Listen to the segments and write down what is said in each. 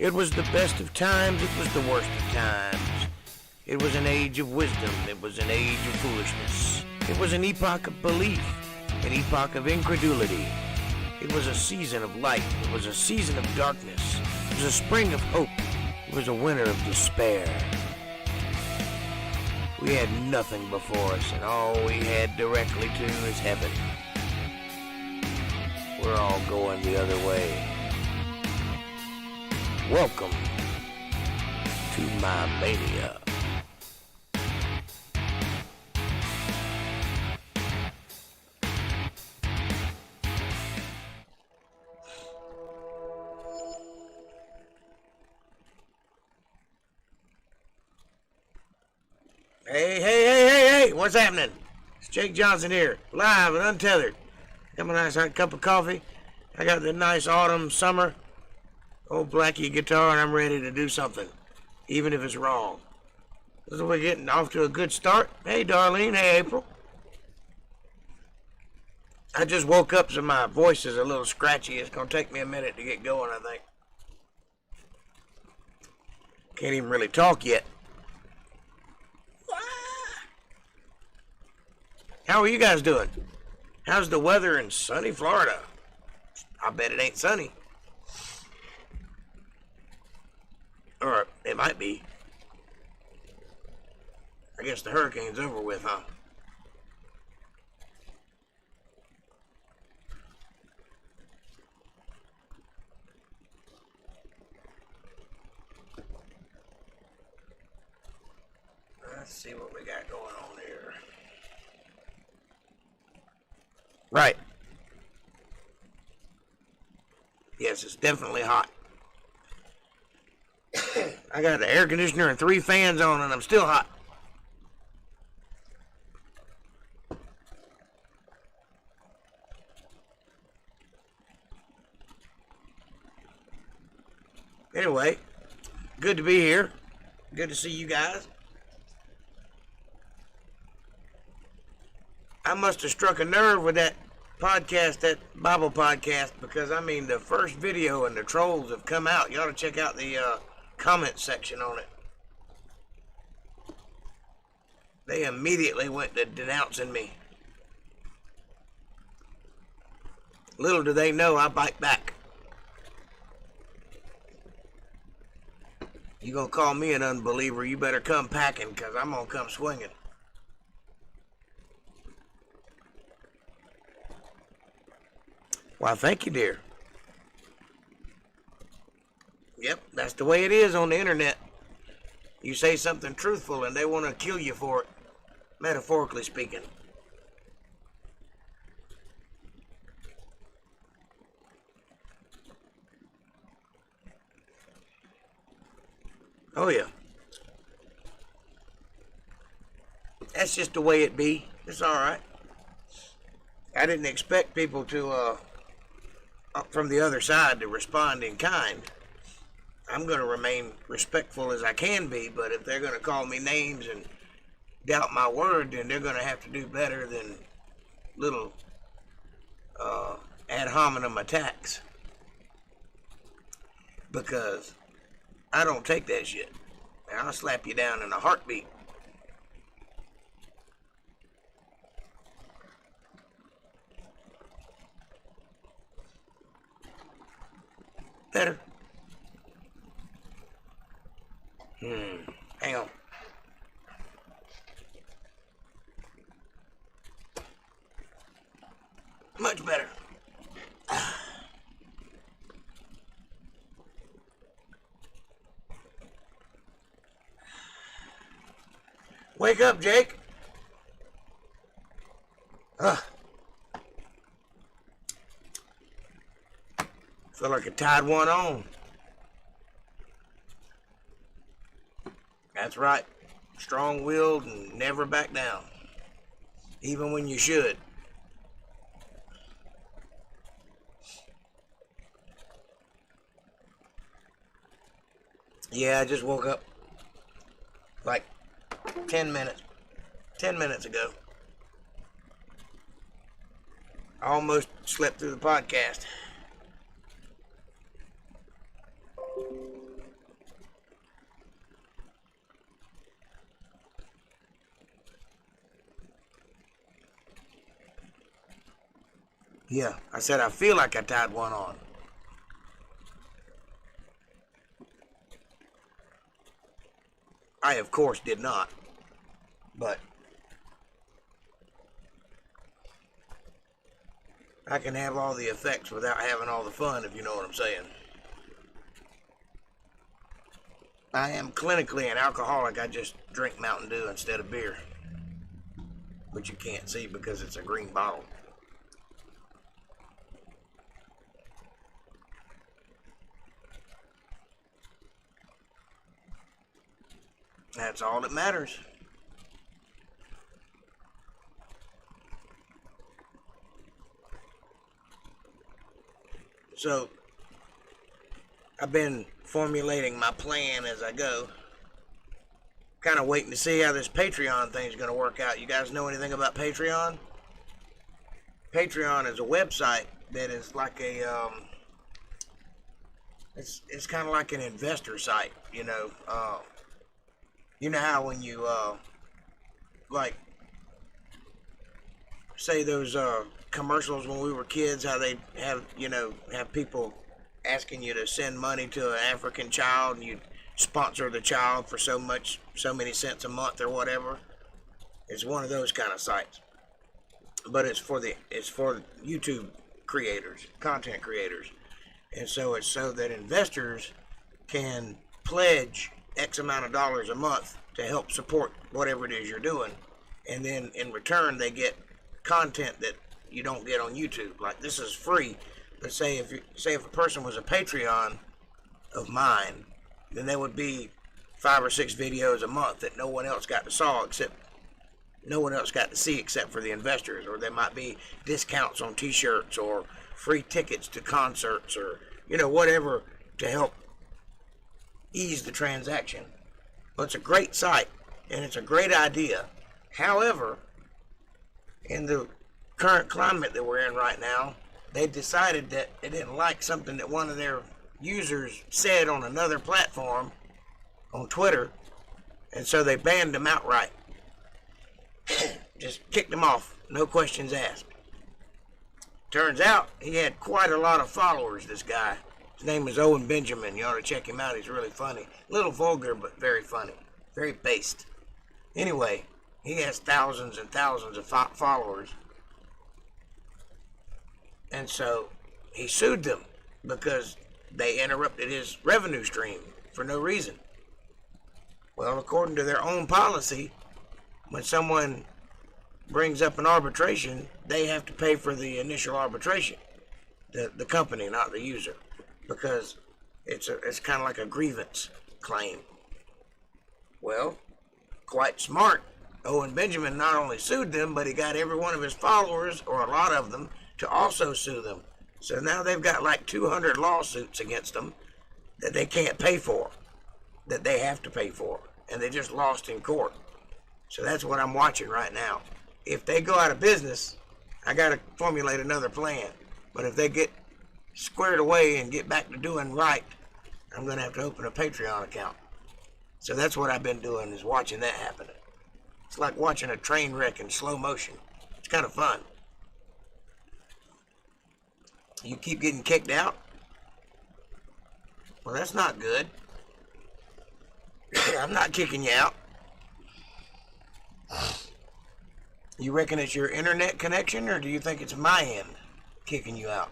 It was the best of times, it was the worst of times. It was an age of wisdom, it was an age of foolishness. It was an epoch of belief, an epoch of incredulity. It was a season of light, it was a season of darkness. It was a spring of hope, it was a winter of despair. We had nothing before us, and all we had directly to is heaven. We're all going the other way. Welcome to my mania. Hey, what's happening? It's Jake Johnson here, live and untethered. Got my nice hot cup of coffee. I got the nice autumn, summer, old Blackie guitar, and I'm ready to do something, even if it's wrong. This is we're getting off to a good start. Hey, Darlene. Hey, April. I just woke up, so my voice is a little scratchy. It's going to take me a minute to get going, I think. Can't even really talk yet. How are you guys doing? How's the weather in sunny Florida? I bet it ain't sunny. Or it might be. I guess the hurricane's over with, huh? Let's see what we got going on here. Right. Yes, it's definitely hot. I got the air conditioner and 3 fans on, and I'm still hot. Anyway, good to be here. Good to see you guys. I must have struck a nerve with that podcast, that Bible podcast, because I mean the first video and the trolls have come out. You ought to check out the comment section on it. They immediately went to denouncing me. Little do they know I bite back. You gonna call me an unbeliever, you better come packing, because I'm gonna come swinging. Why, thank you, dear. Yep, that's the way it is on the internet. You say something truthful and they want to kill you for it, metaphorically speaking. Oh, yeah. That's just the way it be. It's all right. I didn't expect people to, from the other side, to respond in kind. I'm going to remain respectful as I can be, but if they're going to call me names and doubt my word, then they're going to have to do better than little ad hominem attacks. Because I don't take that shit. And I'll slap you down in a heartbeat. Better. Hang on. Much better. Wake up, Jake. Feel like I tied one on. That's right. Strong-willed and never back down. Even when you should. Yeah, I just woke up like 10 minutes ago. I almost slept through the podcast. Yeah, I said I feel like I tied one on. I, of course, did not. But I can have all the effects without having all the fun, if you know what I'm saying. I am clinically an alcoholic. I just drink Mountain Dew instead of beer. But you can't see because it's a green bottle. That's all that matters. So, I've been formulating my plan as I go. Kind of waiting to see how this Patreon thing is going to work out. You guys know anything about Patreon? Patreon is a website that is like a, it's kind of like an investor site, you know. You know how when you, like, say those commercials when we were kids, how they have, you know, have people asking you to send money to an African child and you sponsor the child for so many cents a month or whatever. It's one of those kind of sites, but it's for YouTube creators, content creators, and so it's so that investors can pledge X amount of dollars a month to help support whatever it is you're doing, and then in return they get content that you don't get on YouTube. Like, this is free, but say if a person was a Patreon of mine, then there would be 5 or 6 videos a month that no one else got to see except for the investors. Or there might be discounts on t-shirts or free tickets to concerts or, you know, whatever to help ease the transaction. Well, it's a great site and it's a great idea. However, in the current climate that we're in right now, they decided that they didn't like something that one of their users said on another platform, on Twitter, and so they banned him outright. Just kicked him off, no questions asked. Turns out he had quite a lot of followers, this guy. His name is Owen Benjamin. You ought to check him out. He's really funny. A little vulgar, but very funny. Very based. Anyway, he has thousands and thousands of followers. And so he sued them because they interrupted his revenue stream for no reason. Well, according to their own policy, when someone brings up an arbitration, they have to pay for the initial arbitration. The company, not the user. Because it's kind of like a grievance claim. Well, quite smart. Owen Benjamin not only sued them, but he got every one of his followers, or a lot of them, to also sue them. So now they've got like 200 lawsuits against them that they can't pay for, that they have to pay for, and they just lost in court. So that's what I'm watching right now. If they go out of business, I got to formulate another plan. But if they get squared away and get back to doing right, I'm going to have to open a Patreon account. So that's what I've been doing, is watching that happen. It's like watching a train wreck in slow motion. It's kind of fun. You keep getting kicked out? Well, that's not good. I'm not kicking you out. You reckon it's your internet connection, or do you think it's my end kicking you out?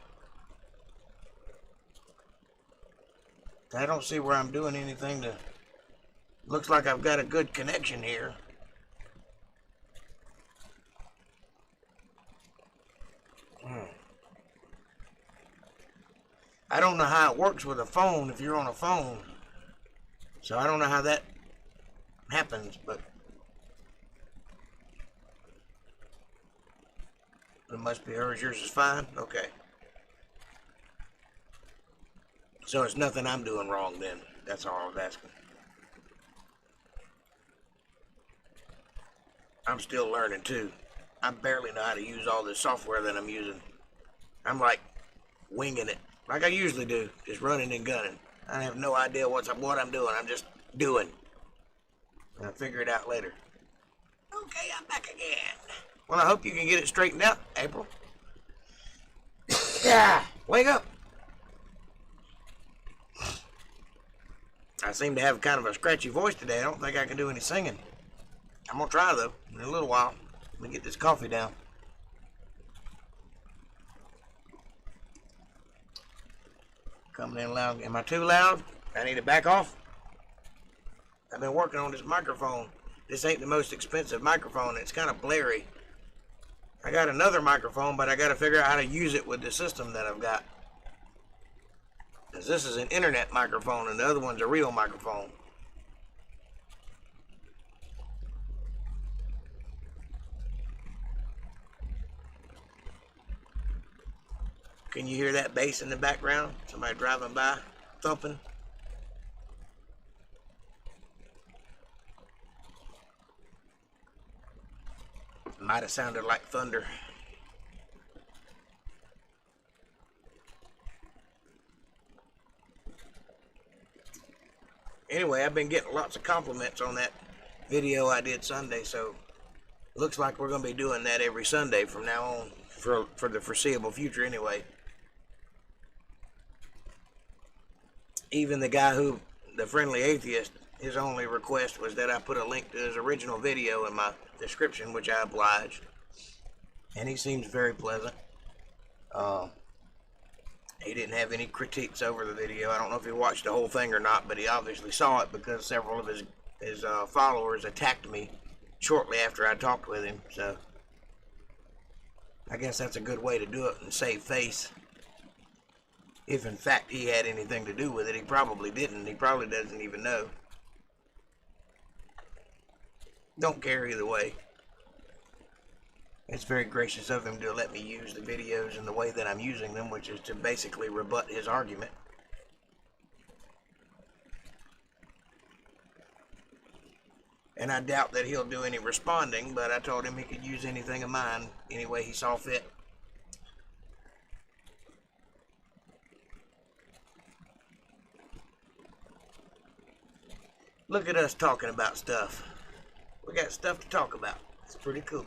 I don't see where I'm doing anything to... Looks like I've got a good connection here. I don't know how it works with a phone if you're on a phone. So I don't know how that happens, but it must be hers. Yours is fine? Okay. So it's nothing I'm doing wrong then. That's all I was asking. I'm still learning too. I barely know how to use all this software that I'm using. I'm like winging it, like I usually do, just running and gunning. I have no idea what I'm doing. I'm just doing. And I'll figure it out later. Okay, I'm back again. Well, I hope you can get it straightened out, April. Yeah, wake up. I seem to have kind of a scratchy voice today. I don't think I can do any singing. I'm going to try, though, in a little while. Let me get this coffee down. Coming in loud. Am I too loud? I need to back off. I've been working on this microphone. This ain't the most expensive microphone. It's kind of blurry. I got another microphone, but I got to figure out how to use it with the system that I've got. Because this is an internet microphone, and the other one's a real microphone. Can you hear that bass in the background? Somebody driving by, thumping. Might have sounded like thunder. Anyway, I've been getting lots of compliments on that video I did Sunday, so looks like we're going to be doing that every Sunday from now on, for the foreseeable future anyway. Even the guy who, the friendly atheist, his only request was that I put a link to his original video in my description, which I obliged. And he seems very pleasant. He didn't have any critiques over the video. I don't know if he watched the whole thing or not, but he obviously saw it because several of his followers attacked me shortly after I talked with him. So I guess that's a good way to do it and save face. If in fact he had anything to do with it, he probably didn't. He probably doesn't even know. Don't care either way. It's very gracious of him to let me use the videos in the way that I'm using them, which is to basically rebut his argument. And I doubt that he'll do any responding, but I told him he could use anything of mine any way he saw fit. Look at us talking about stuff. We got stuff to talk about. It's pretty cool.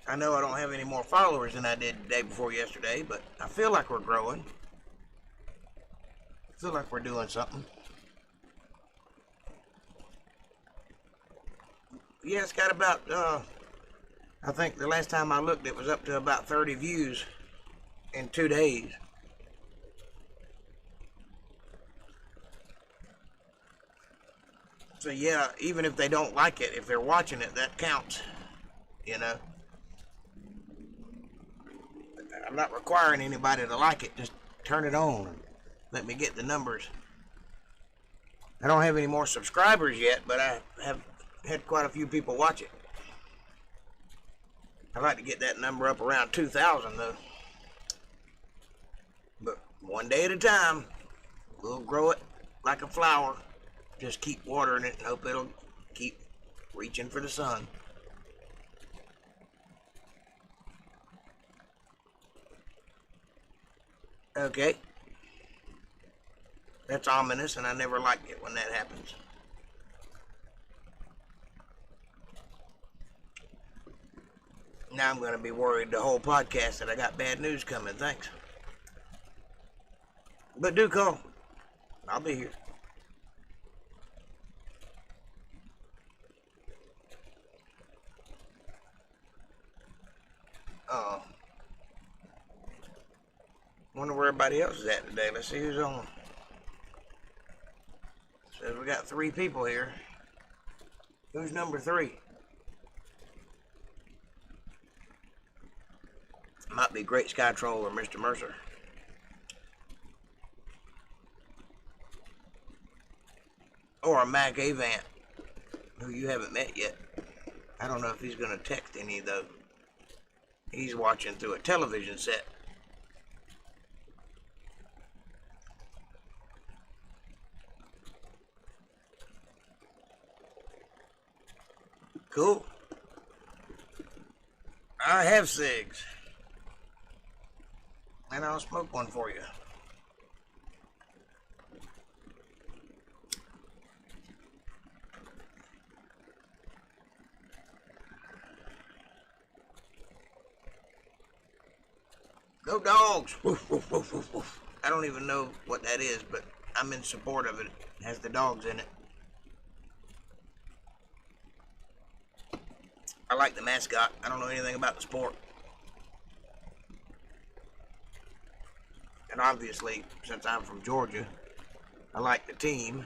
I know I don't have any more followers than I did the day before yesterday, but I feel like we're growing. I feel like we're doing something. Yeah, it's got about, I think the last time I looked, it was up to about 30 views in 2 days. So yeah, even if they don't like it, if they're watching it, that counts, you know. I'm not requiring anybody to like it, just turn it on and let me get the numbers. I don't have any more subscribers yet, but I have had quite a few people watch it. I'd like to get that number up around 2,000 though. But one day at a time, we'll grow it like a flower. Just keep watering it and hope it'll keep reaching for the sun. Okay. That's ominous, and I never like it when that happens. Now I'm going to be worried the whole podcast that I got bad news coming. Thanks. But do call. I'll be here. Wonder where everybody else is at today. Let's see who's on. Says we got 3 people here. Who's number 3? Might be Great Sky Troll or Mr. Mercer. Or a Mac Avant, who you haven't met yet. I don't know if he's going to text any though. He's watching through a television set. Cool. I have cigs. And I'll smoke one for you. Go Dogs! Woof, woof, woof, woof, woof. I don't even know what that is, but I'm in support of it. It has the dogs in it. I like the mascot. I don't know anything about the sport. And obviously, since I'm from Georgia, I like the team.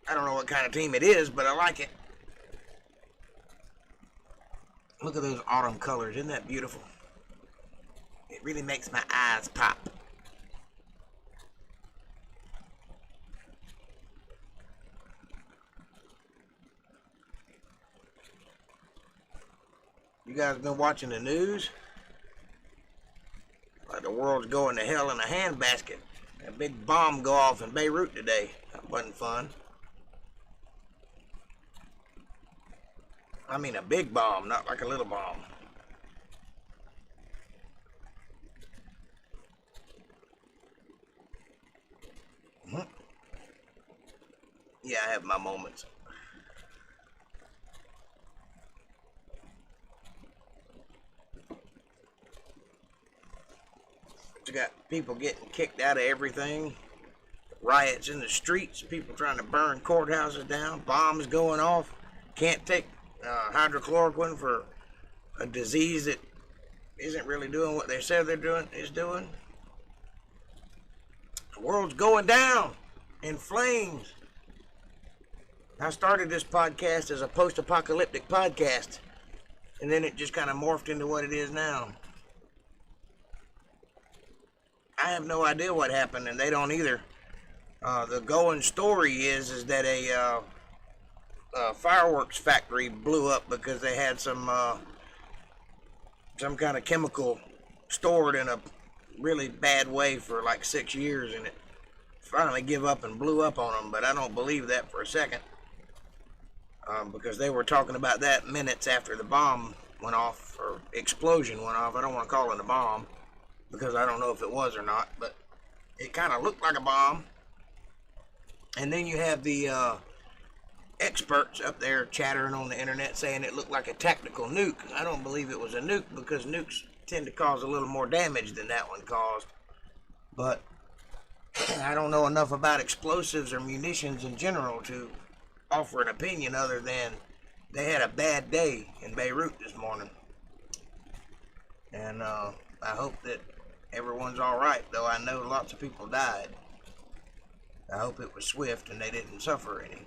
I don't know what kind of team it is, but I like it. Look at those autumn colors. Isn't that beautiful? It really makes my eyes pop. You guys been watching the news? Like the world's going to hell in a handbasket. A big bomb go off in Beirut today. That wasn't fun. I mean a big bomb, not like a little bomb. Yeah, I have my moments. You got people getting kicked out of everything. Riots in the streets. People trying to burn courthouses down. Bombs going off. Can't take hydrochloroquine for a disease that isn't really doing what they said they're doing. The world's going down in flames. I started this podcast as a post-apocalyptic podcast, and then it just kind of morphed into what it is now. I have no idea what happened, and they don't either. The going story is that a fireworks factory blew up because they had some kind of chemical stored in a really bad way for like 6 years, and it finally gave up and blew up on them. But I don't believe that for a second, because they were talking about that minutes after the bomb went off, or explosion went off. I don't want to call it a bomb because I don't know if it was or not, but it kind of looked like a bomb. And then you have the experts up there chattering on the internet saying it looked like a tactical nuke. I don't believe it was a nuke, because nukes tend to cause a little more damage than that one caused. But I don't know enough about explosives or munitions in general to offer an opinion other than they had a bad day in Beirut this morning. And I hope that everyone's alright, though I know lots of people died. I hope it was swift and they didn't suffer any.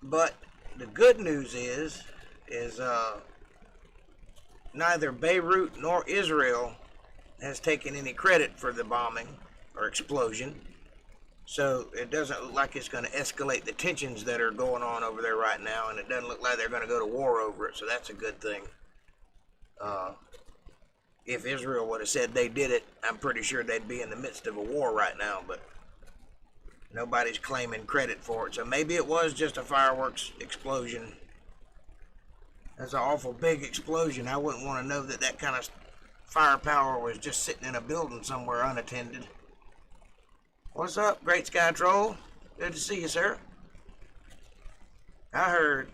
But the good news is neither Beirut nor Israel has taken any credit for the bombing or explosion. So it doesn't look like it's going to escalate the tensions that are going on over there right now, and it doesn't look like they're going to go to war over it, so that's a good thing. If Israel would have said they did it, I'm pretty sure they'd be in the midst of a war right now, but nobody's claiming credit for it. So maybe it was just a fireworks explosion. That's an awful big explosion. I wouldn't want to know that that kind of firepower was just sitting in a building somewhere unattended. What's up, Great Sky Troll? Good to see you, sir. I heard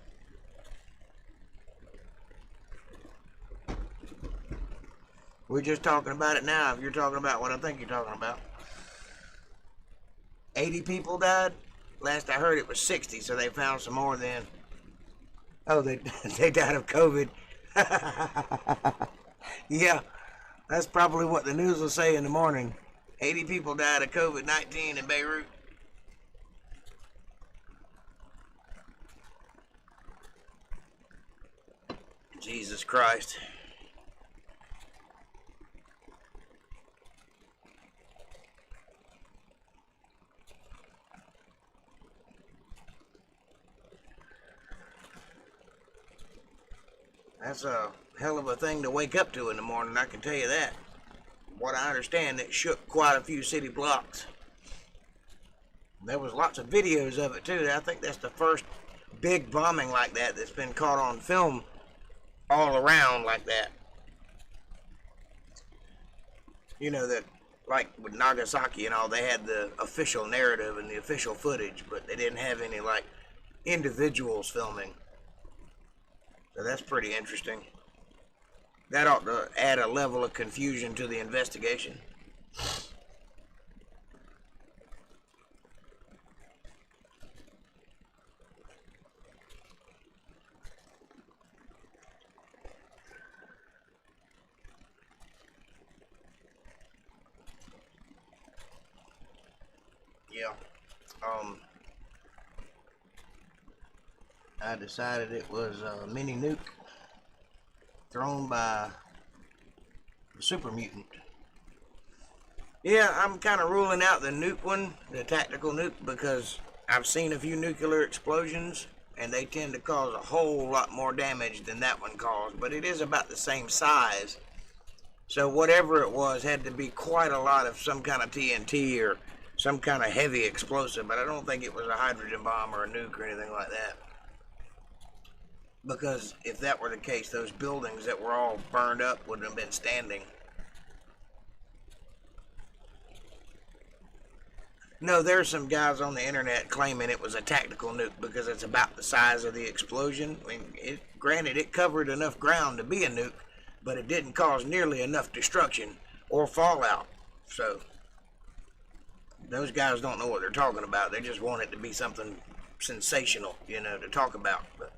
we're just talking about it now. If you're talking about what I think you're talking about. 80 people died? Last I heard it was 60, so they found some more then. Oh, they died of COVID. Yeah, that's probably what the news will say in the morning. 80 people died of COVID-19 in Beirut. Jesus Christ. That's a hell of a thing to wake up to in the morning, I can tell you that. What I understand, it shook quite a few city blocks. There was lots of videos of it too. I think that's the first big bombing like that that's been caught on film all around like that. You know, that like with Nagasaki and all, they had the official narrative and the official footage, but they didn't have any like individuals filming. So that's pretty interesting. That ought to add a level of confusion to the investigation. Yeah. I decided it was a mini nuke thrown by the super mutant. Yeah, I'm kind of ruling out the nuke one, the tactical nuke, because I've seen a few nuclear explosions and they tend to cause a whole lot more damage than that one caused, but it is about the same size. So whatever it was had to be quite a lot of some kind of TNT or some kind of heavy explosive, but I don't think it was a hydrogen bomb or a nuke or anything like that. Because if that were the case, those buildings that were all burned up wouldn't have been standing. No, there's some guys on the internet claiming it was a tactical nuke because it's about the size of the explosion. I mean, granted, it covered enough ground to be a nuke, but it didn't cause nearly enough destruction or fallout. So, those guys don't know what they're talking about. They just want it to be something sensational, you know, to talk about. But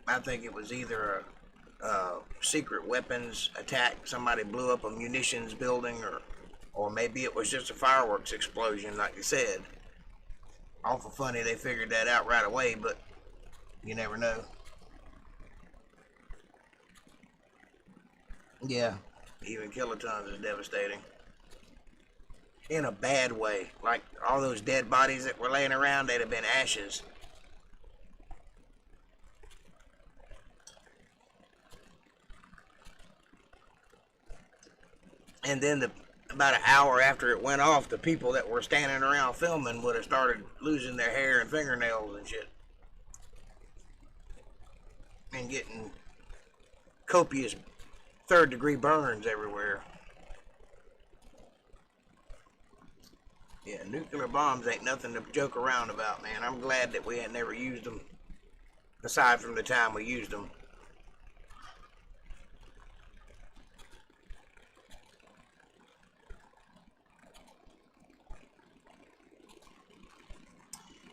I think it was either a secret weapons attack. Somebody blew up a munitions building, or maybe it was just a fireworks explosion, like you said. Awful funny they figured that out right away, but you never know. Yeah, even kilotons is devastating. In a bad way. Like all those dead bodies that were laying around, they'd have been ashes. And then about an hour after it went off, the people that were standing around filming would have started losing their hair and fingernails and shit. And getting copious third-degree burns everywhere. Yeah, nuclear bombs ain't nothing to joke around about, man. I'm glad that we had never used them, aside from the time we used them.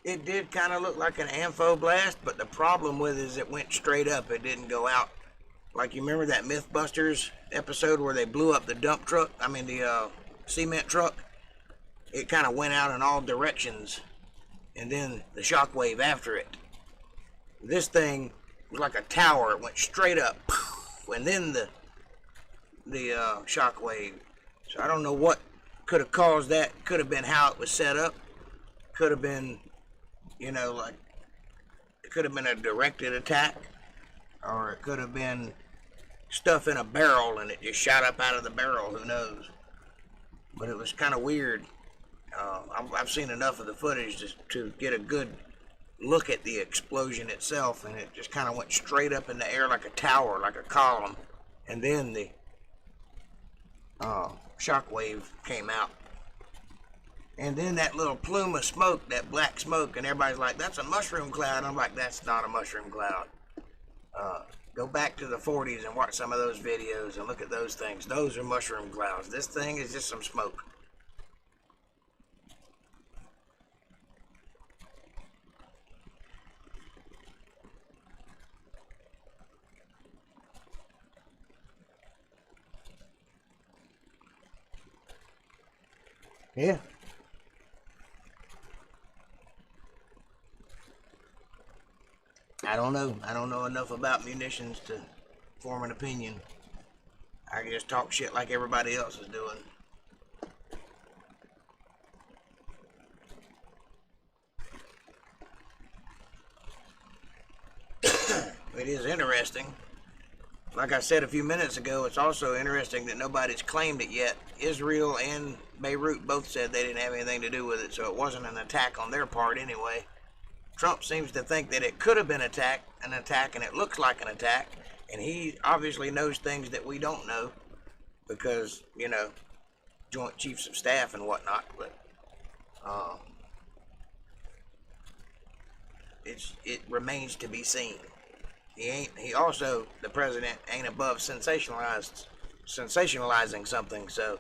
It did kind of look like an amphibia blast, but the problem with it is it went straight up. It didn't go out. Like, you remember that Mythbusters episode where they blew up the dump truck? I mean, the cement truck? It kind of went out in all directions, and then the shockwave after it. This thing was like a tower. It went straight up, and then the shockwave. So I don't know what could have caused that. Could have been how it was set up. Could have been, you know, like, it could have been a directed attack, or it could have been stuff in a barrel and it just shot up out of the barrel. Who knows? But it was kind of weird. I've seen enough of the footage to get a good look at the explosion itself, and it just kind of went straight up in the air like a tower, like a column, and then the shockwave came out. And then that little plume of smoke, that black smoke, and everybody's like, that's a mushroom cloud. I'm like, that's not a mushroom cloud. Go back to the 40s and watch some of those videos and look at those things. Those are mushroom clouds. This thing is just some smoke. Yeah. I don't know. I don't know enough about munitions to form an opinion. I can just talk shit like everybody else is doing. It is interesting. Like I said a few minutes ago, it's also interesting that nobody's claimed it yet. Israel and Beirut both said they didn't have anything to do with it, so it wasn't an attack on their part anyway. Trump seems to think that it could have been an attack, and it looks like an attack, and he obviously knows things that we don't know. because, you know, Joint Chiefs of Staff and whatnot, but it remains to be seen. He also, the president ain't above sensationalizing something, so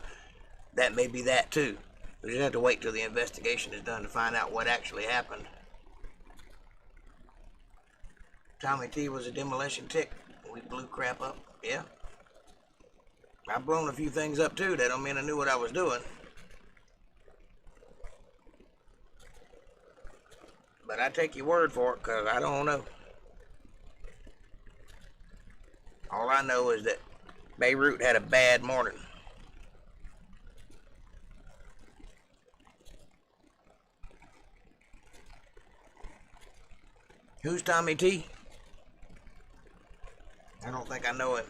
that may be that too. We just have to wait till the investigation is done to find out what actually happened. Tommy T was a demolition tick. We blew crap up. Yeah. I've blown a few things up too. That don't mean I knew what I was doing. But I take your word for it, because I don't know. All I know is that Beirut had a bad morning. Who's Tommy T? I don't think I know him.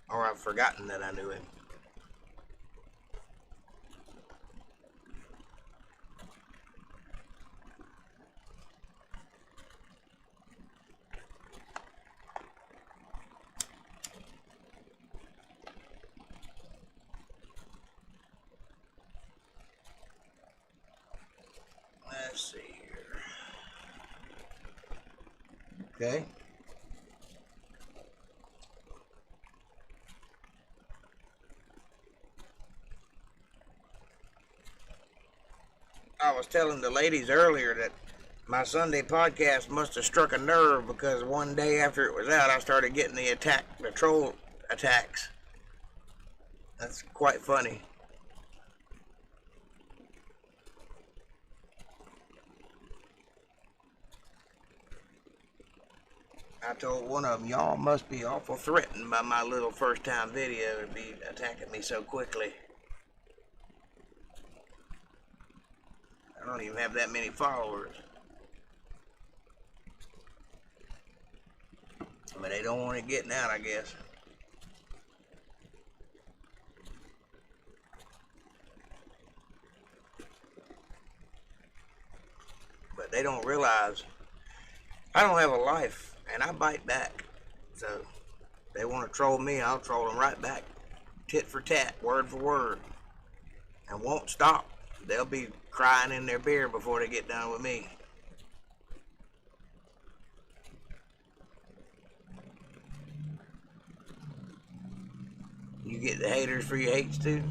Or I've forgotten that I knew him. Let's see here. Okay. I was telling the ladies earlier that my Sunday podcast must have struck a nerve, because one day after it was out, I started getting the troll attacks. That's quite funny. I told one of them, y'all must be awful threatened by my little first time video to be attacking me so quickly. I don't even have that many followers. But they don't want it getting out, I guess. But they don't realize I don't have a life, and I bite back. So if they want to troll me, I'll troll them right back. Tit for tat, word for word. And won't stop. They'll be crying in their beer before they get done with me. You get the haters for your hates too?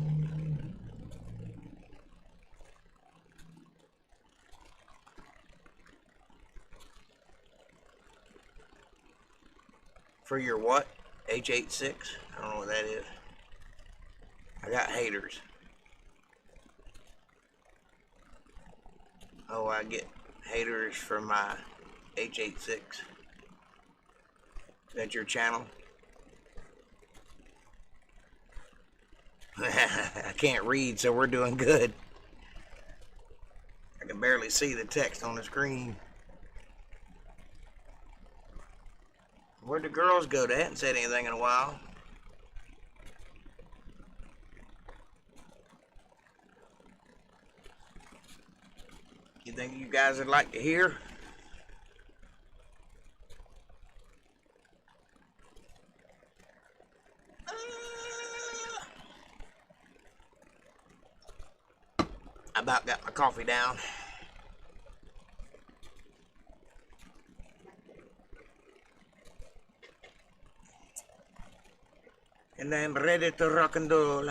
For your what? H86? I don't know what that is. I got haters. Oh, I get haters for my H86. Is that your channel? I can't read, so we're doing good. I can barely see the text on the screen. Where'd the girls go? They hadn't said anything in a while. You think you guys would like to hear? I about got my coffee down. And I'm ready to rock and roll.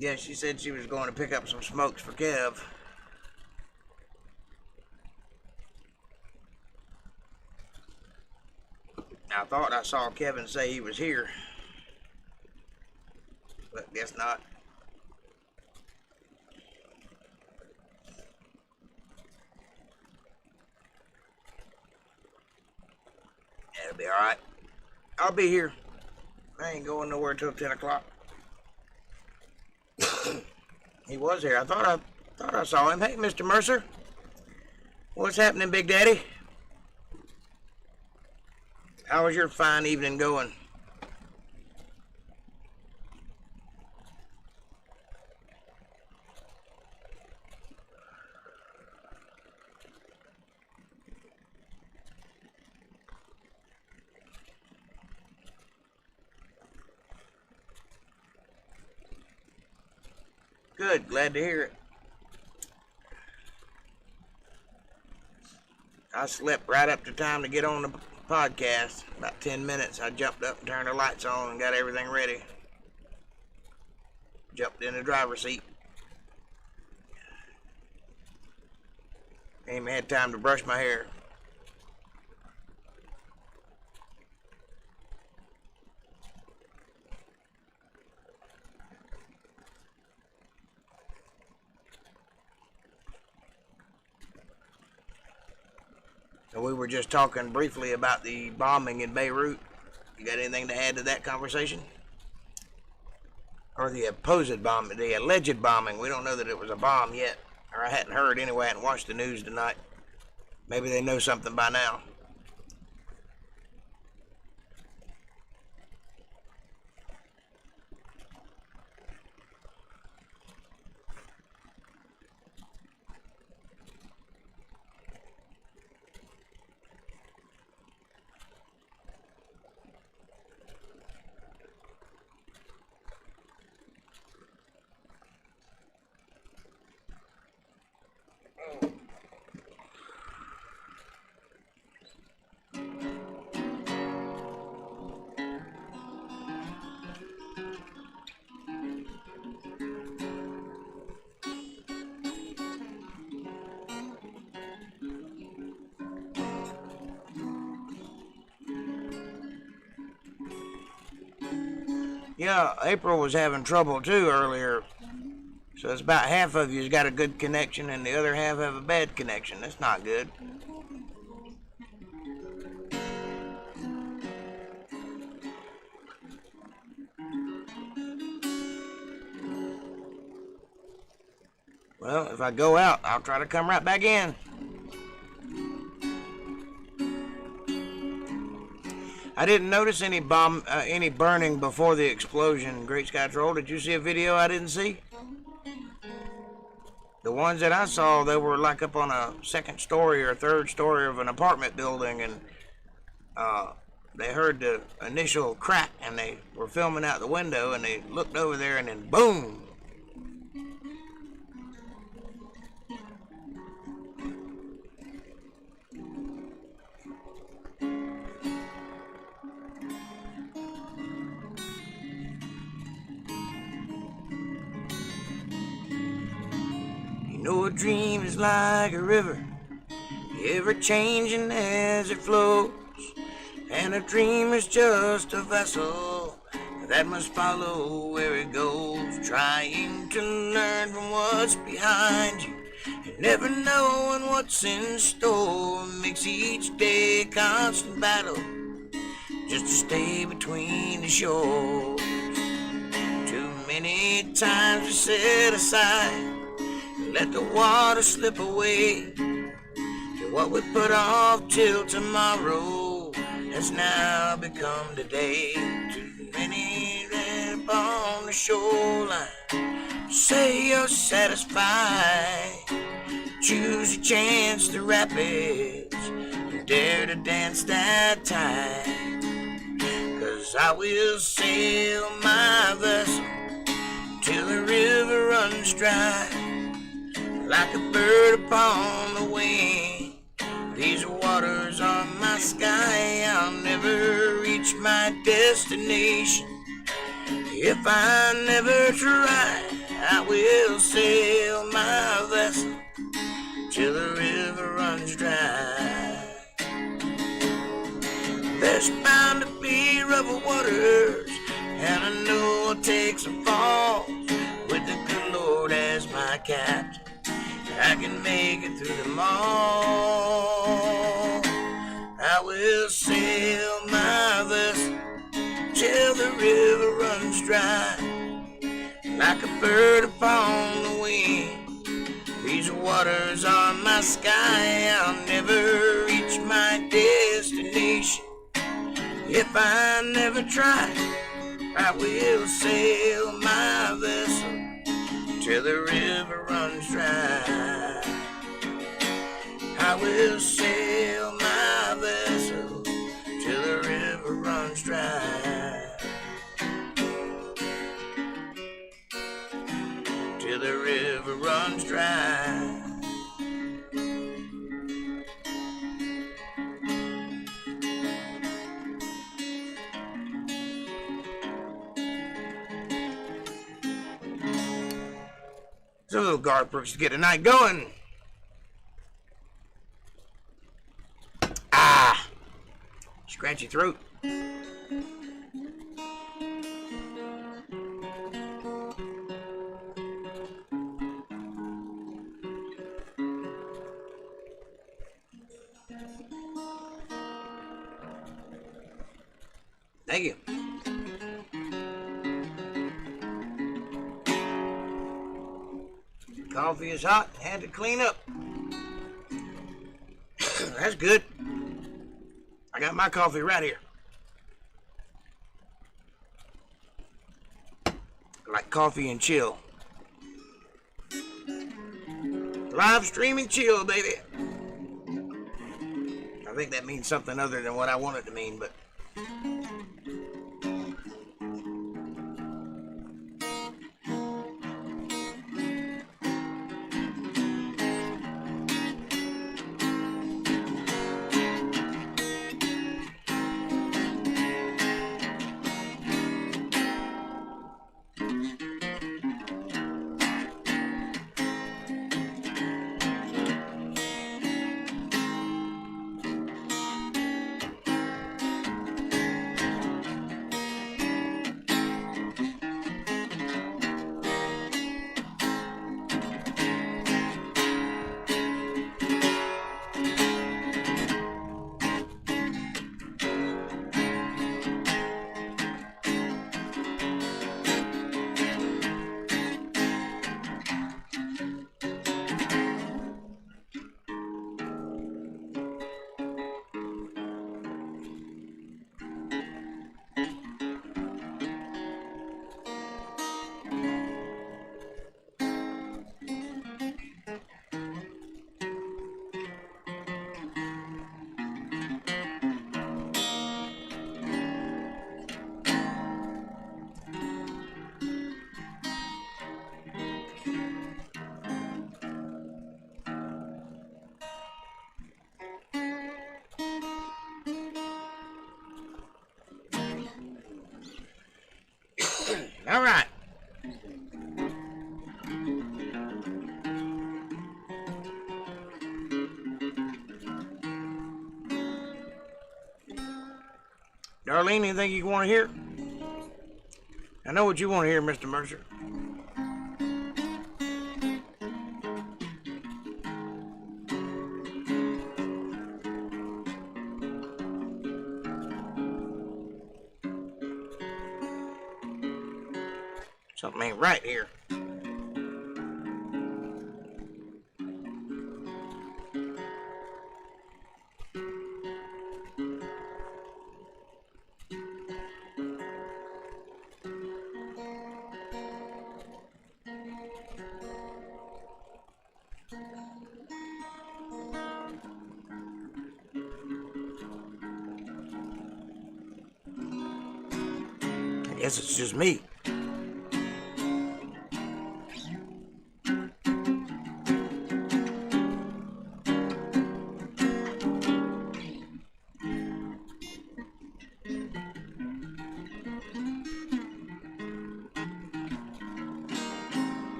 Yeah, she said she was going to pick up some smokes for Kev. I thought I saw Kevin say he was here, but guess not. It'll be alright. I'll be here. I ain't going nowhere till 10 o'clock. He was here. I thought I saw him. Hey, Mr. Mercer. What's happening, Big Daddy? How was your fine evening going? Good, glad to hear it. I slept right up to time to get on the podcast. About 10 minutes, I jumped up and turned the lights on and got everything ready. Jumped in the driver's seat. Ain't even had time to brush my hair. So we were just talking briefly about the bombing in Beirut. You got anything to add to that conversation? Or the supposed bombing, the alleged bombing. We don't know that it was a bomb yet. Or I hadn't heard anyway. I hadn't watched the news tonight. Maybe they know something by now. Yeah, April was having trouble too earlier. So it's about half of you's got a good connection and the other half have a bad connection. That's not good. Well, if I go out, I'll try to come right back in. I didn't notice any burning before the explosion. Great Sky Troll, did you see a video I didn't see? The ones that I saw, they were like up on a second story or third story of an apartment building, and they heard the initial crack, and they were filming out the window, and they looked over there, and then boom! You know, a dream is like a river, ever changing as it flows. And a dream is just a vessel that must follow where it goes, trying to learn from what's behind you and never knowing what's in store. Makes each day a constant battle just to stay between the shores. Too many times we set aside, let the water slip away. What we put off till tomorrow has now become today. Too many live on the shoreline. Say you're satisfied. Choose your chance, the rapids. Dare to dance that tide. 'Cause I will sail my vessel till the river runs dry. Like a bird upon the wing, these waters are my sky. I'll never reach my destination if I never try. I will sail my vessel till the river runs dry. There's bound to be rougher waters, and I know I'll take some falls with the good Lord as my captain. I can make it through them all. I will sail my vessel till the river runs dry. Like a bird upon the wing, these waters are my sky. I'll never reach my destination if I never try. I will sail my vessel till the river runs dry. I will sail my vessel till the river runs dry. Till the little Garth Brooks to get the night going. Ah, scratchy throat. Thank you. Coffee is hot. Had to clean up. That's good. I got my coffee right here. I like coffee and chill. Live streaming chill, baby. I think that means something other than what I want it to mean, but... All right. Darlene, anything you want to hear? I know what you want to hear, Mr. Mercer. Something ain't right here. I guess it's just me.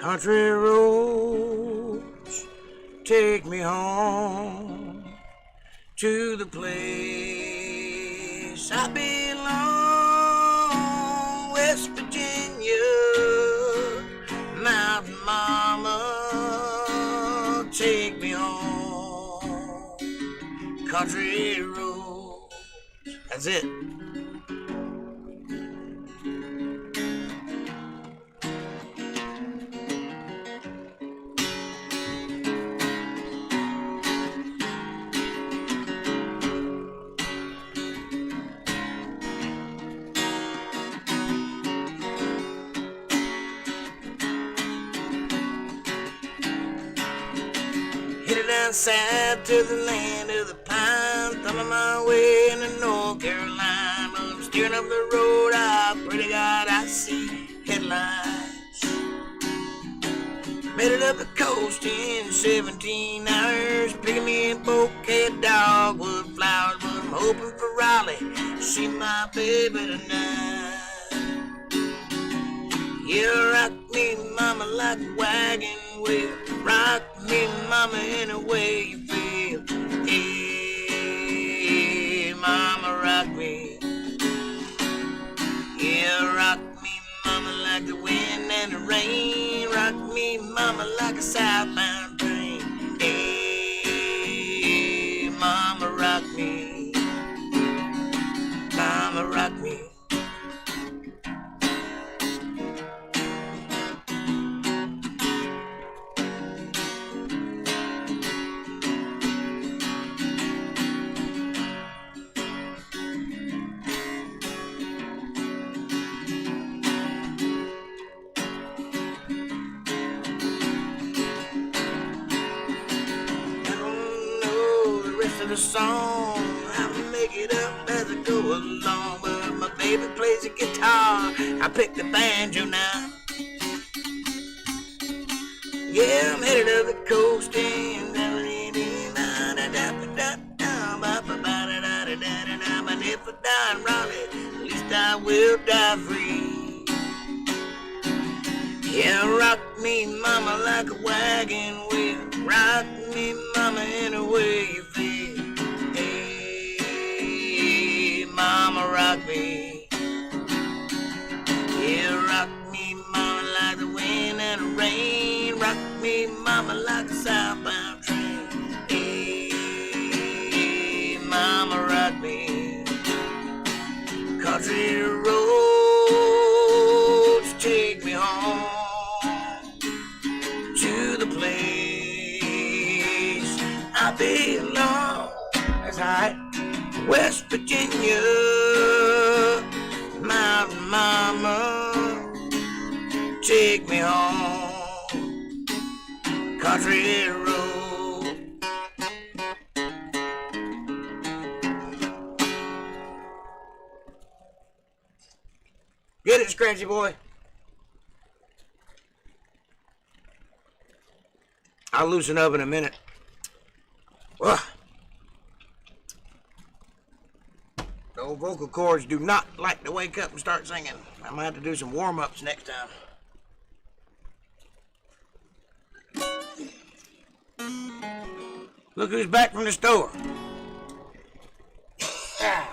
Country roads take me home to the place I belong, West Virginia, Mountain Mama, take me home, country roads. That's it. South to the land of the pine, thumbing my way into North Carolina, Steering up the road, I pray to God I see headlights. Made it up the coast in 17 hours. Picking me a bouquet of dogwood flowers. But I'm hoping for Raleigh, see my baby tonight. Yeah, rock me, mama, like a wagon wheel. Rock me, mama, any way you feel. Hey, mama, rock me. Yeah, rock me, mama, like the wind and the rain. Rock me, mama, like a southbound train. Hey, mama, rock me. Mama, rock me. The song, I make it up as I go along, but my baby plays the guitar, I pick the banjo now. Yeah, I'm headed up the coast and but if I die in Raleigh, at least I will die free. Yeah, rock me, mama, like a wagon wheel. Rock me, mama, any way you feel. Hey, mama, rock me. Yeah, rock me, mama, like the wind and the rain. Rock me, mama, like a southbound train. Hey, mama, rock me. Country roads take me home to the place I belong. That's right, West Virginia, Mountain Mama, take me home, country road. Get it, Scratchy boy. I'll loosen up in a minute. Ugh. The old vocal cords do not like to wake up and start singing. I might have to do some warm-ups next time. Look who's back from the store. Ah.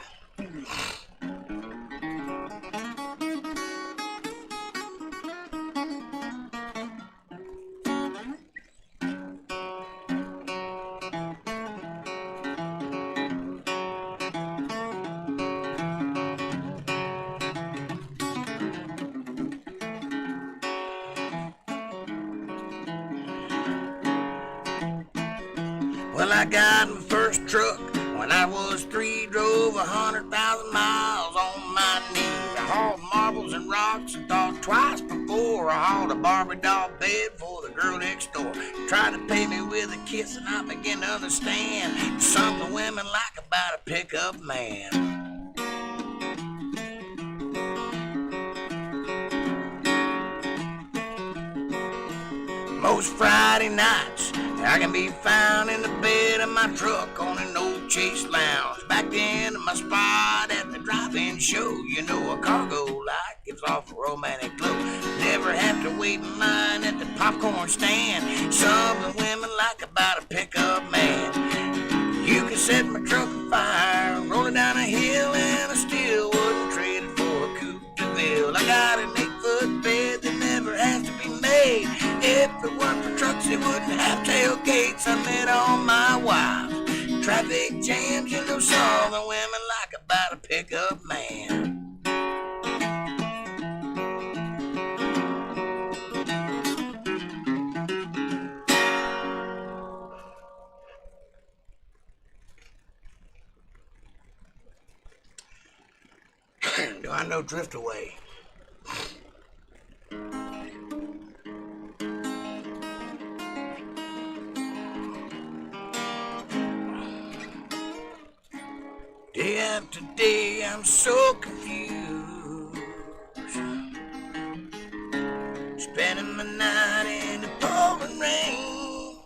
Well, I got my first truck when I was 3, drove 100,000 miles on my knees. I hauled marbles and rocks and thought twice before I hauled a Barbie doll bed for the girl next door. Tried to pay me with a kiss and I began to understand something women like about a pickup man. Most Friday nights, I can be found in the bed of my truck on an old Chase lounge. Back then, my spot at the drive-in show. You know, a cargo light gives off a romantic glow. Never have to wait in line at the popcorn stand. Something women like about a pickup man. You can set my truck on fire, rolling down a hill, and I still wouldn't trade it for a coupe de ville. I got an 8-foot bed that never has to be made. If it weren't for trucks, it wouldn't have tailgates. I met all my wives. Traffic jams, you know, something women like about a pickup man. Do I know Drift Away? Yeah, life today, I'm so confused. Spending my night in the pouring rain.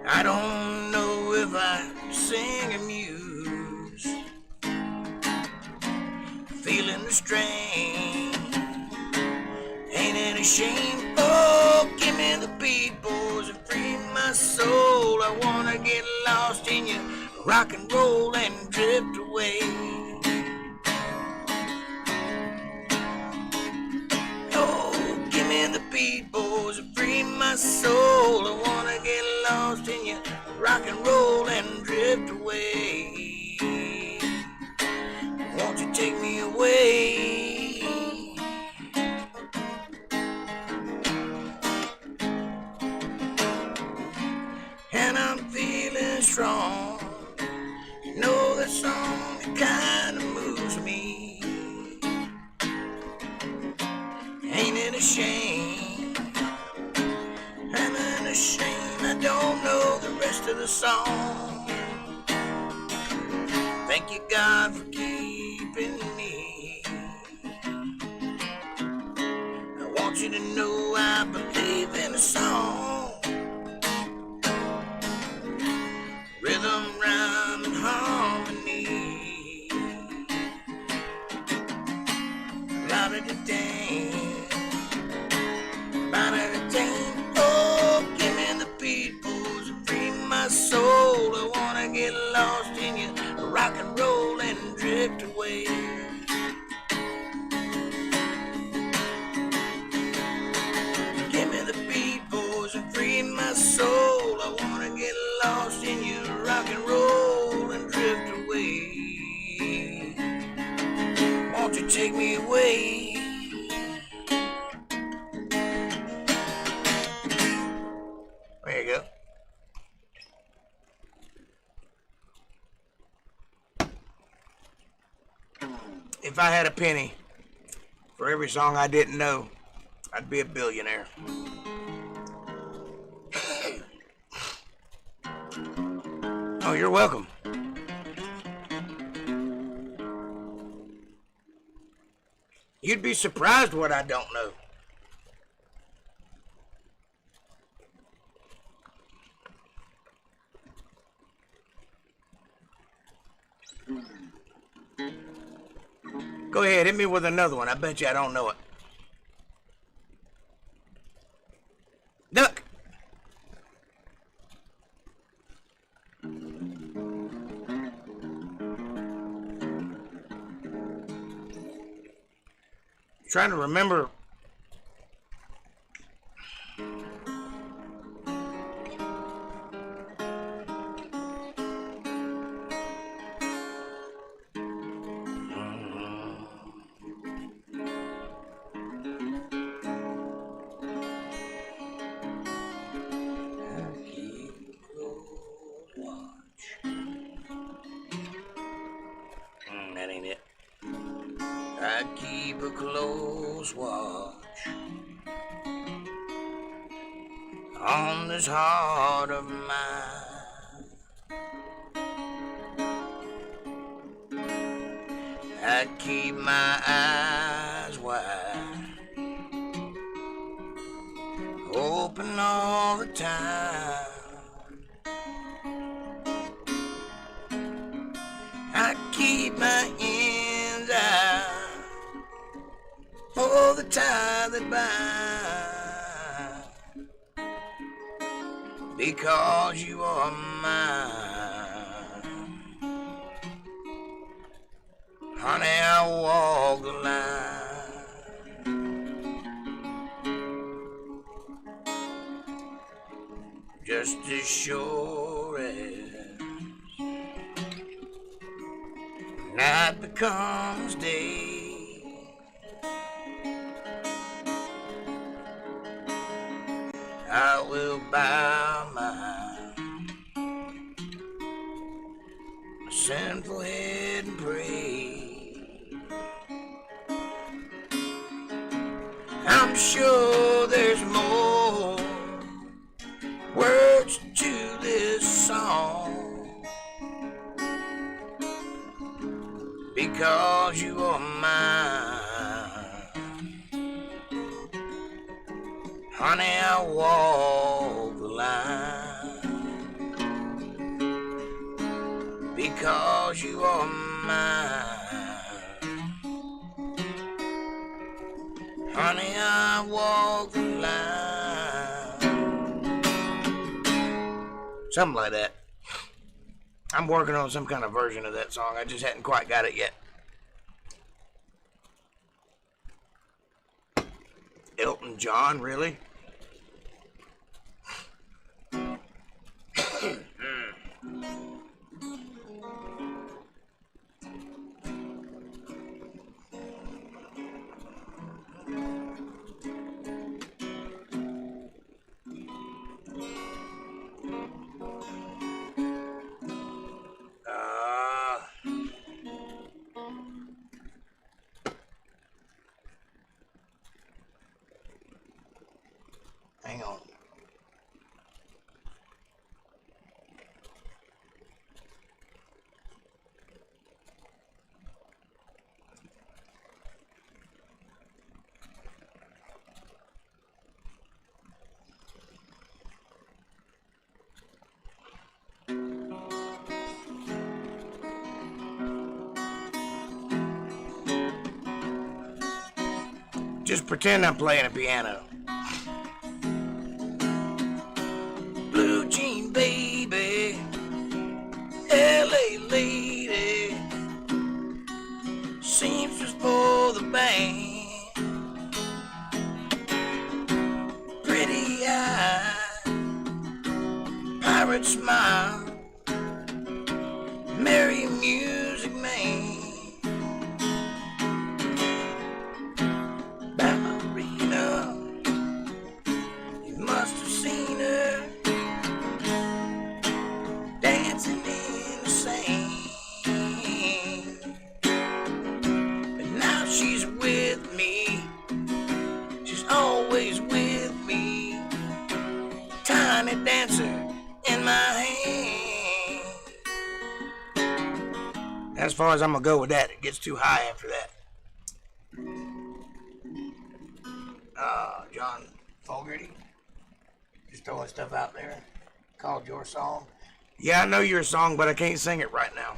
I don't know if I sing or muse. Feeling the strain. Ain't it a shame? Oh, give me the beat, boys, and free my soul. I wanna get lost in you, rock and roll and drift away. Oh, give me the beat, boys, and free my soul. I wanna get lost in you, rock and roll and drift away. Won't you take me away? And I'm feeling strong. You know that song that kind of moves me. Ain't it a shame? I'm in a shame I don't know the rest of the song. Thank you, God, for keeping me. I want you to know I believe in a song. Rhythm, rhyme, and harmony. La-da-da-dang, ba-da-da-dang. Oh, give me the beat, boys, and free my soul. I wanna get lost in you, rock and roll and drift away. Give me the beat, boys, and free my soul. I wanna get lost in you, rock and roll and drift away. Won't you take me away? There you go. If I had a penny for every song I didn't know, I'd be a billionaire. Oh, you're welcome. You'd be surprised what I don't know. Go ahead, hit me with another one. I bet you I don't know it. Duck. Trying to remember. That ain't it. I keep a close watch on this heart of mine. I keep my eyes wide open all the time. I keep my hands out for the tie that binds, because you are mine. Honey, I walk the line just as sure as night becomes day. I will bow my sinful head and pray. I'm sure there's more words to this song because you are mine. Honey, I walk the line because you are mine. Honey, I walk the line. Something like that. I'm working on some kind of version of that song. I just hadn't quite got it yet. Elton John, really? Hang on. Just pretend I'm playing a piano. Blue jean baby, LA lady, seamstress for the band, pretty eye, pirate smile, merry music man. Dancer in my hand. As far as I'm gonna go with that, it gets too high after that. John Fogerty, just throwing stuff out there. Called your song. Yeah, I know your song, but I can't sing it right now.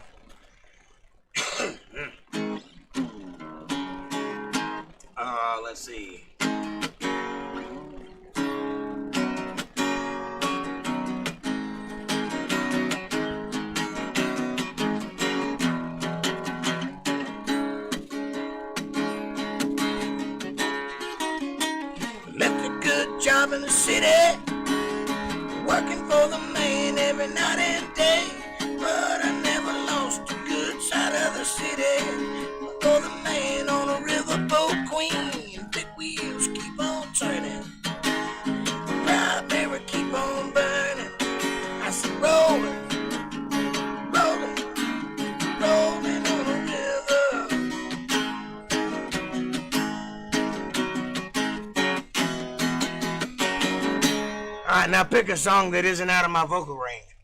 Let's see. Job in the city, working for the man every night and day, but I never lost a good side of the city. For the man on a riverboat queen, big wheels keep on turning, primary keep on burning. I said rolling, rolling, rolling on a river. Alright, now pick a song that isn't out of my vocal range.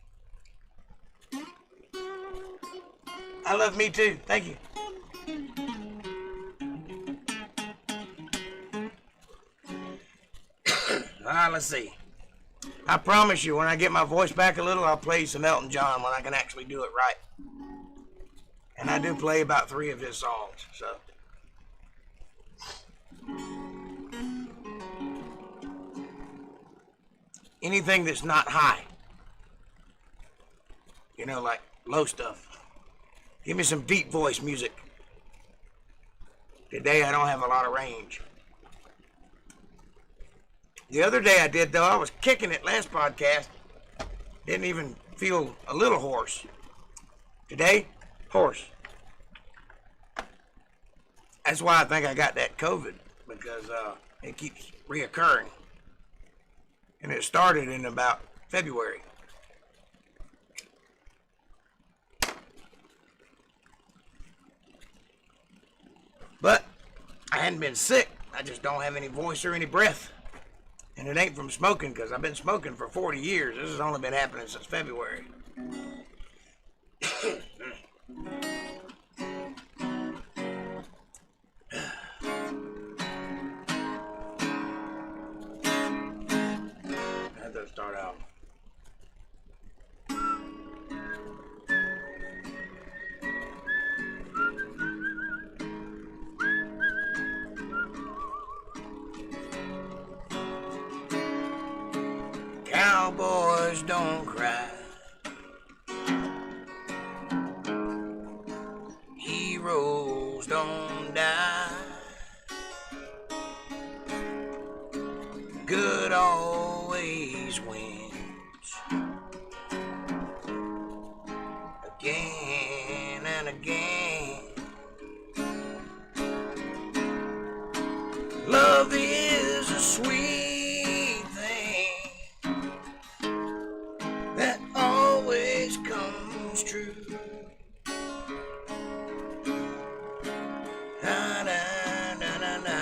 I love Me Too. Thank you. Alright, let's see. I promise you, when I get my voice back a little, I'll play some Elton John when I can actually do it right. And I do play about 3 of his songs, so. Anything that's not high. You know, like low stuff. Give me some deep voice music. Today I don't have a lot of range. The other day I did, though. I was kicking it last podcast. Didn't even feel a little hoarse. Today, hoarse. That's why I think I got that COVID, because it keeps reoccurring. And it started in about February. But I hadn't been sick. I just don't have any voice or any breath. And it ain't from smoking, because I've been smoking for 40 years. This has only been happening since February. Cowboys don't cry. Heroes don't die. Good always wins. Again and again. Love is a sweet thing that always comes true. Na, na, na, na, na.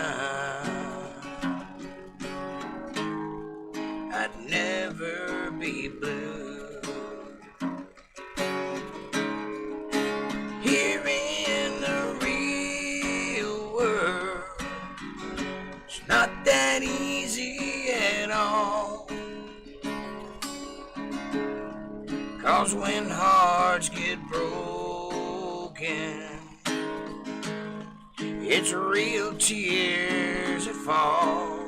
I'd never be blue. Here in the real world, it's not that easy at all. 'Cause when hearts get broken, it's real tears that fall.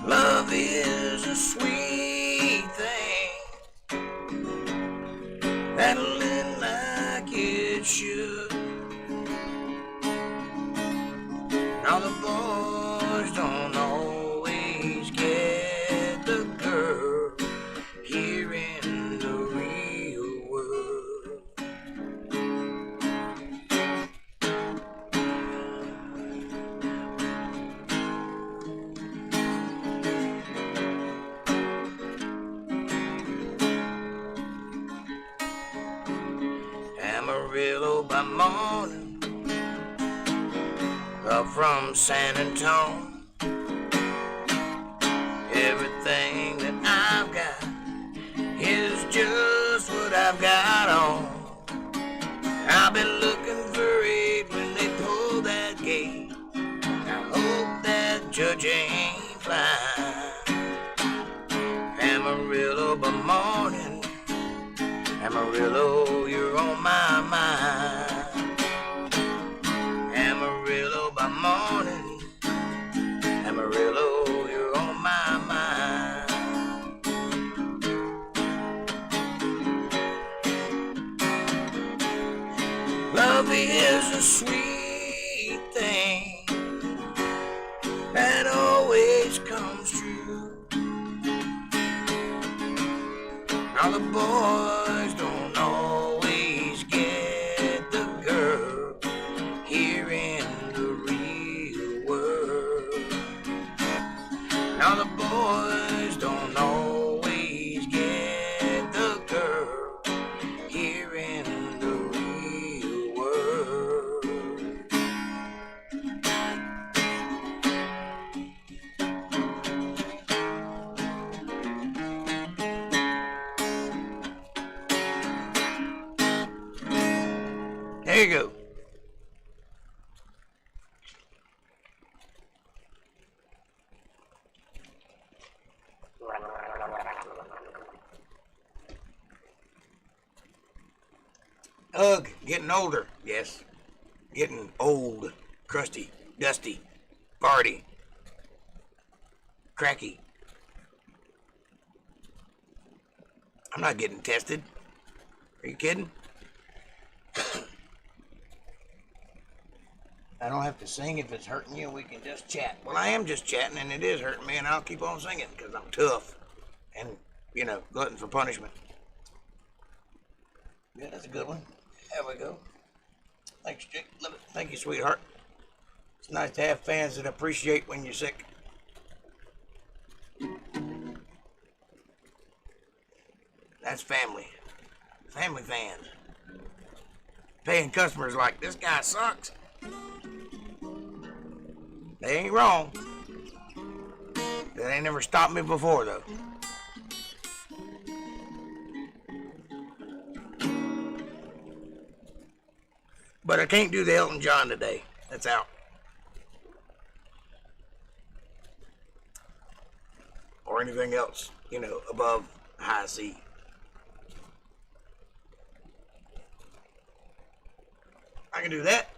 Love is a sweet thing that'll end like it should. Now the boys don't always get the girl here in the real world. Amarillo by morning, up from San Antonio. Everything that I've got is just what I've got on. I'll be looking for it when they pull that gate. I hope that judge ain't flying. Amarillo by morning, Amarillo, you're on my mind. Amarillo by morning, Amarillo, you're on my mind. Love is a sweet thing that always comes true. Now the boys don't always get the girl here in the real world. Now the boys don't always get the girl here in the real world. There you go. Ugh, getting older, yes. Getting old, crusty, dusty, farty, cracky. I'm not getting tested. Are you kidding? I don't have to sing if it's hurting you. We can just chat. Well, I am just chatting, and it is hurting me, and I'll keep on singing because I'm tough and, you know, glutton for punishment. Yeah, that's a good one. There we go. Thanks, Jake. Love it. Thank you, sweetheart. It's nice to have fans that appreciate when you're sick. That's family. Family fans. Paying customers like, this guy sucks. They ain't wrong. They ain't never stopped me before, though. But I can't do the Elton John today. That's out. Or anything else, you know, above high C. I can do that.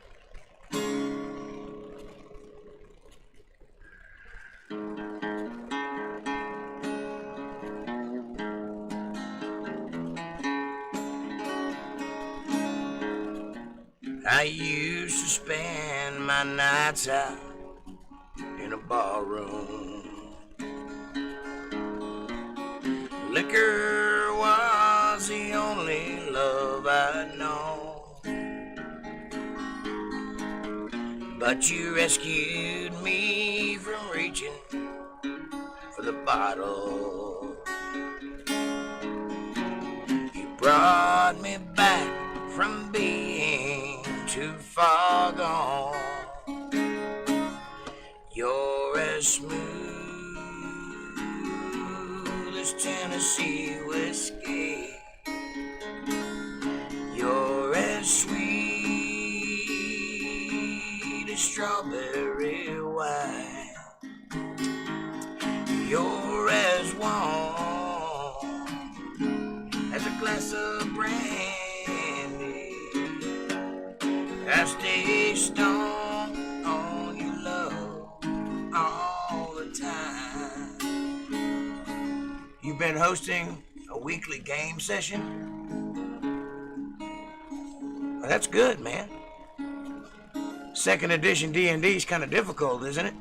used to spend my nights out in a barroom. Liquor was the only love I'd known, but you rescued me from reaching for the bottle. You brought me back from being too far gone. You're as smooth as Tennessee whiskey. You're as sweet as strawberry wine. You're as warm as a glass of brandy. I stay stoned on your love all the time. You've been hosting a weekly game session? Well, that's good, man. Second edition D&D is kind of difficult, isn't it?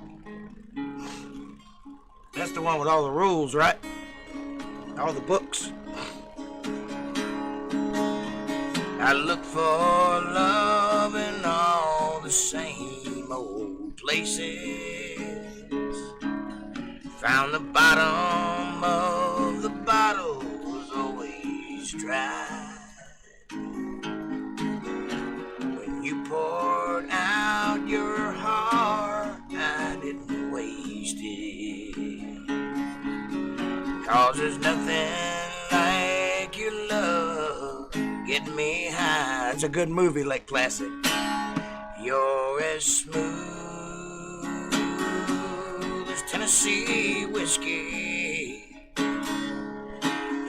That's the one with all the rules, right? All the books. I look for love in all the same old places. Found the bottom of the bottle was always dry. When you poured out your heart, I didn't waste it. 'Cause there's nothing like your love getting me high. It's a good movie, Lake Placid. You're as smooth as Tennessee whiskey.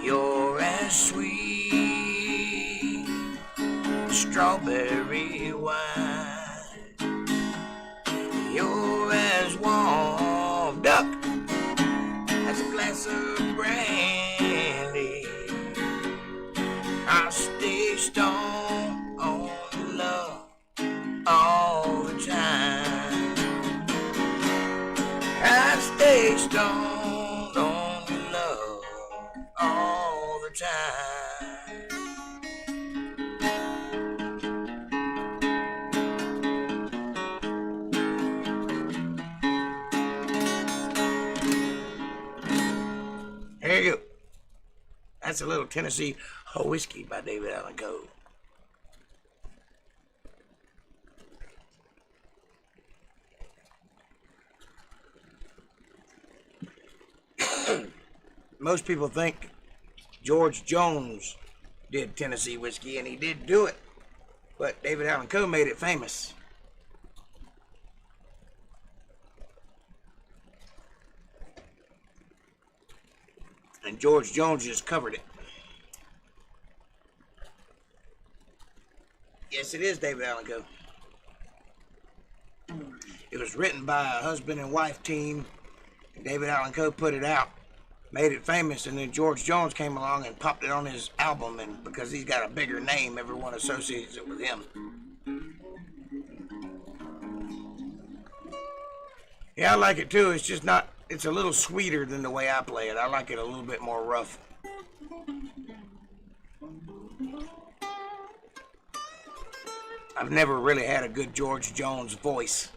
You're as sweet as strawberry wine. You're as warm, duck, as a glass of brandy. I stay stoned on your love all the time. I stay stoned on your love all the time. There you go. That's a little Tennessee whiskey by David Alan Coe. Most people think George Jones did Tennessee whiskey, and he did do it, but David Alan Coe made it famous. And George Jones just covered it. Yes, it is David Alan Coe. It was written by a husband and wife team. David Alan Coe put it out, made it famous, and then George Jones came along and popped it on his album, and because he's got a bigger name, everyone associates it with him. Yeah, I like it too. It's just not, it's a little sweeter than the way I play it. I like it a little bit more rough. I've never really had a good George Jones voice,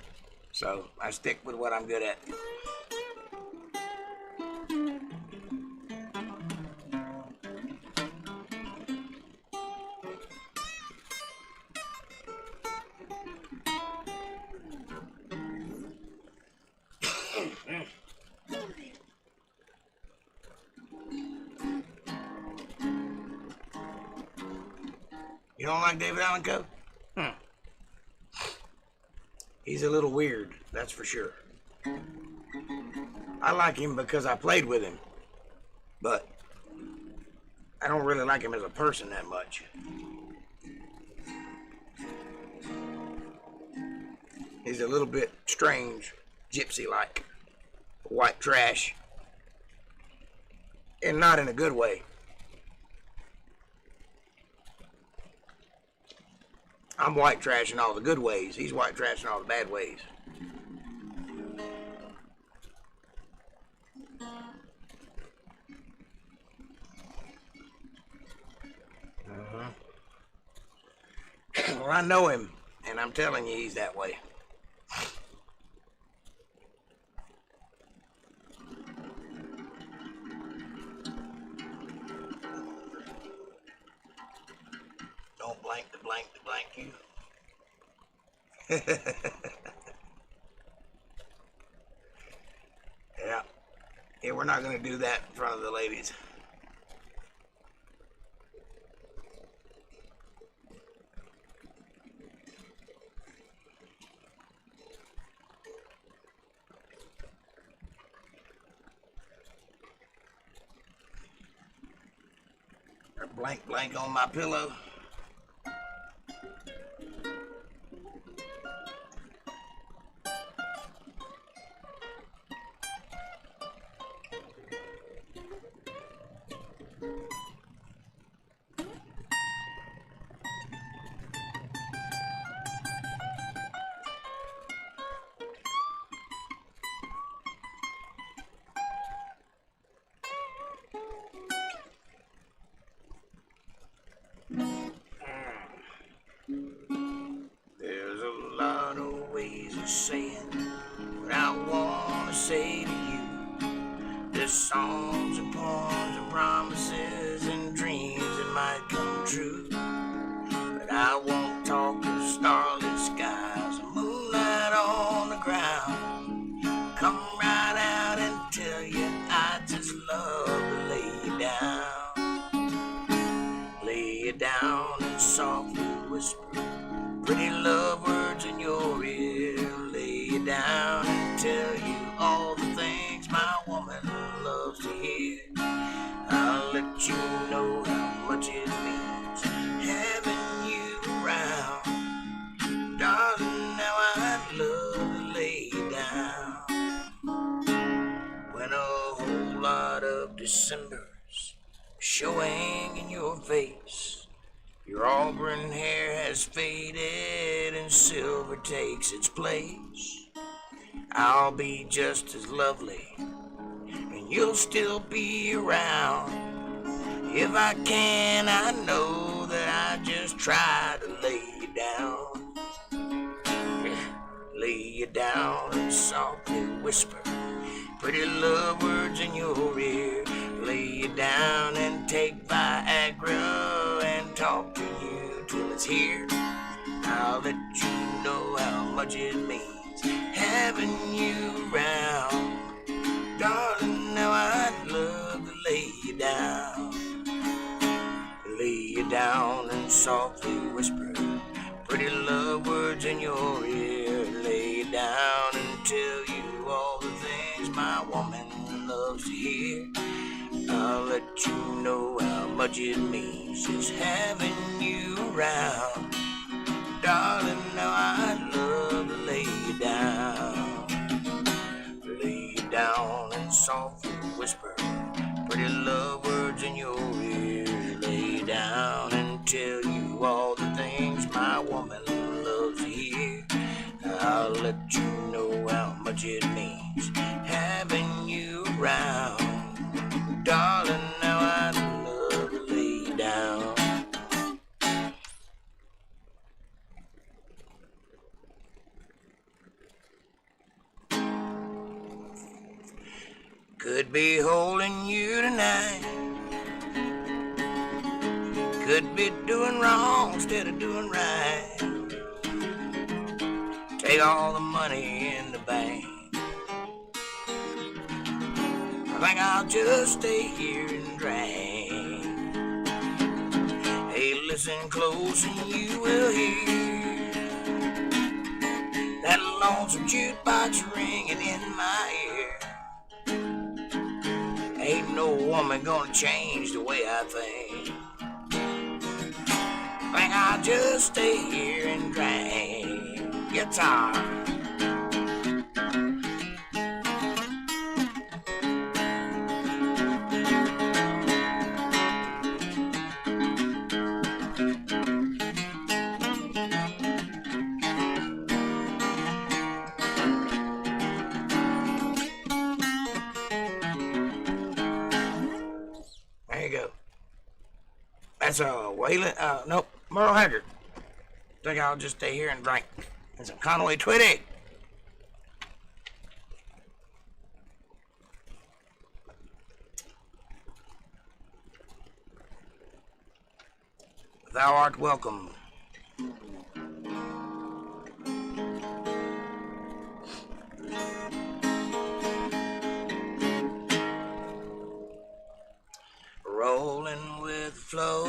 so I stick with what I'm good at. You don't like David Alan Coe? He's a little weird, that's for sure. I like him because I played with him, but I don't really like him as a person that much. He's a little bit strange, gypsy-like, white trash, and not in a good way. I'm white trashing all the good ways. He's white trashing all the bad ways. Well, I know him, and I'm telling you, he's that way. Don't blank the blank you. Yeah. Yeah, we're not going to do that in front of the ladies. Blank on my pillow. There's a lot of ways of saying what I want to say to you. There's songs and poems and promises and dreams that might come true. But I won't talk of starlit skies and moonlight on the ground. Come right out and tell you I just love to lay you down. Lay you down and softly whisper pretty love words in your ear. Lay you down and tell you all the things my woman loves to hear. I'll let you know how much it means having you around. Darling, now I'd love to lay you down. When a whole lot of Decembers showing in your face, your auburn hair has faded and silver takes its place, I'll be just as lovely and you'll still be around. If I can, I know that I just try to lay you down. Lay you down and softly whisper pretty love words in your ear. Lay you down and take Viagra and talk to you till it's here. I'll let you know how much it means having you around. Darling, now I'd love to lay you down. Lay you down and softly whisper pretty love words in your ear. Lay you down and tell you all the things my woman loves to hear. I'll let you know how much it means just having you around. Darling, now I'd love to lay you down. Lay you down and softly whisper pretty love words in your ear. Lay you down and tell you all the things my woman loves to hear. I'll let you know how much it means having you around. Darling, now I'd love to lay you down. Could be holding you tonight. Could be doing wrong instead of doing right. Take all the money in the bank. I think I'll just stay here and drink. Hey, listen close and you will hear that lonesome jukebox ringing in my ear. Ain't no woman gonna change the way I think. I think I'll just stay here and drink. Guitar. That's a Waylon, nope, Merle Haggard. I think I'll just stay here and drink. And some Conway Twitty. Thou art welcome. Rolling with the flow,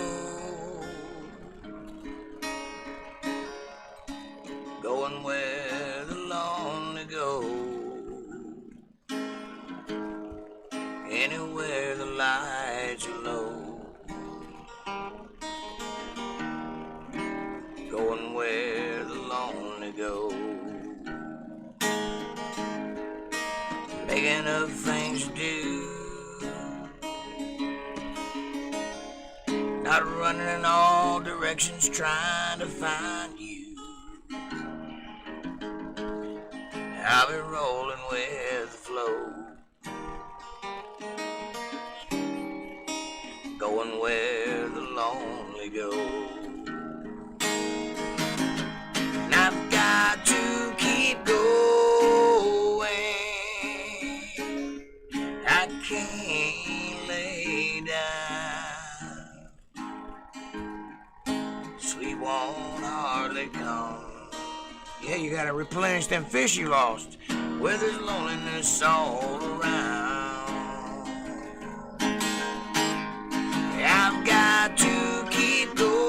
going where the lonely go, anywhere the lights are low, going where the lonely go, making up things to do, not running in all directions trying to find you. I'll be rolling with the flow, going where the lonely go. And I've got to keep going, I can't lay down, sleep won't hardly come. Yeah, you gotta replenish them fish you lost, where there's loneliness all around. Yeah, I've got to keep going,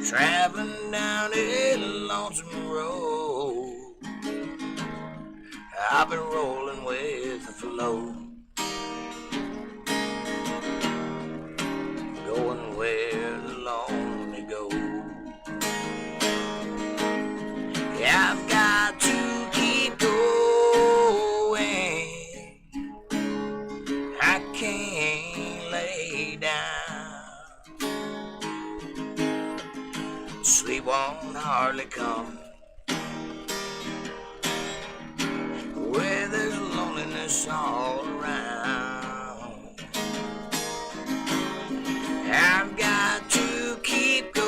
traveling down a lonesome road. I've been rolling with the flow, going where the lonely go. Yeah, I've got to keep going, I can't lay down, sleep won't hardly come, where there's loneliness all around. I've got to keep going,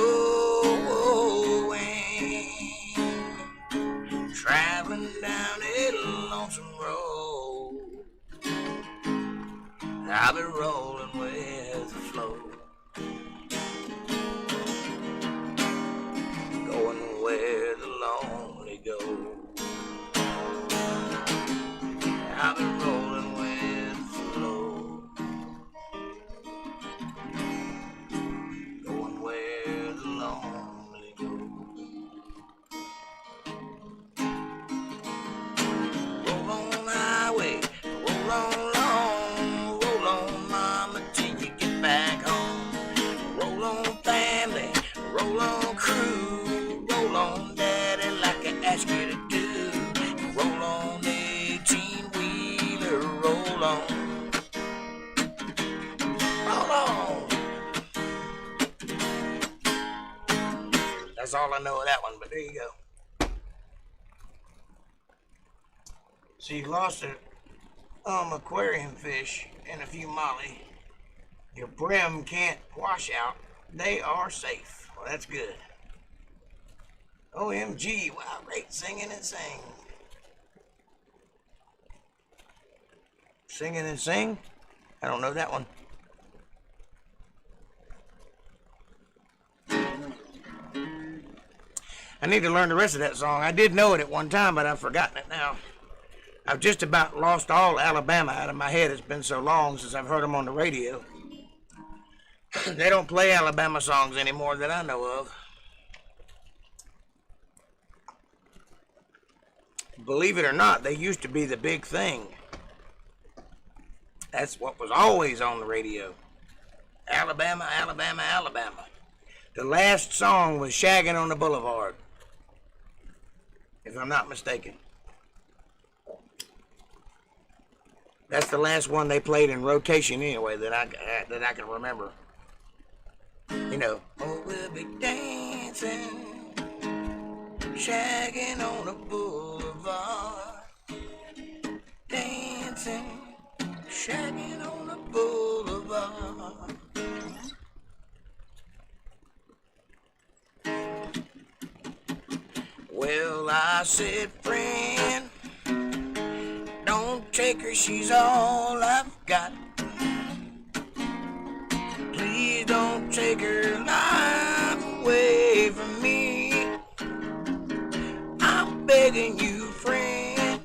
traveling down a lonesome road. I've been rolling with the flow, going where the lonely go. I've been rolling with the flow, going where the lonely go. Roll on highway, roll on long, roll on mama till you get back home. Roll on family, roll on crew, roll on daddy like I ask you to do. Roll on 18-wheeler, roll on. Roll on. That's all I know of that one, but there you go. So you lost an aquarium fish and a few molly. Your brim can't wash out. They are safe. Well, that's good. OMG, wow, great singing and sing. Singing and sing? I don't know that one. I need to learn the rest of that song. I did know it at one time, but I've forgotten it now. I've just about lost all Alabama out of my head. It's been so long since I've heard them on the radio. They don't play Alabama songs anymore that I know of. Believe it or not, they used to be the big thing. That's what was always on the radio. Alabama, Alabama, Alabama. The last song was Shaggin on the Boulevard, if I'm not mistaken. That's the last one they played in rotation anyway that I can remember. You know, oh, we'll be dancing, shagging on the boulevard, dancing, shagging on the boulevard. Well, I said, friend, don't take her, she's all I've got. Please don't take her life away from me. I'm begging you, friend,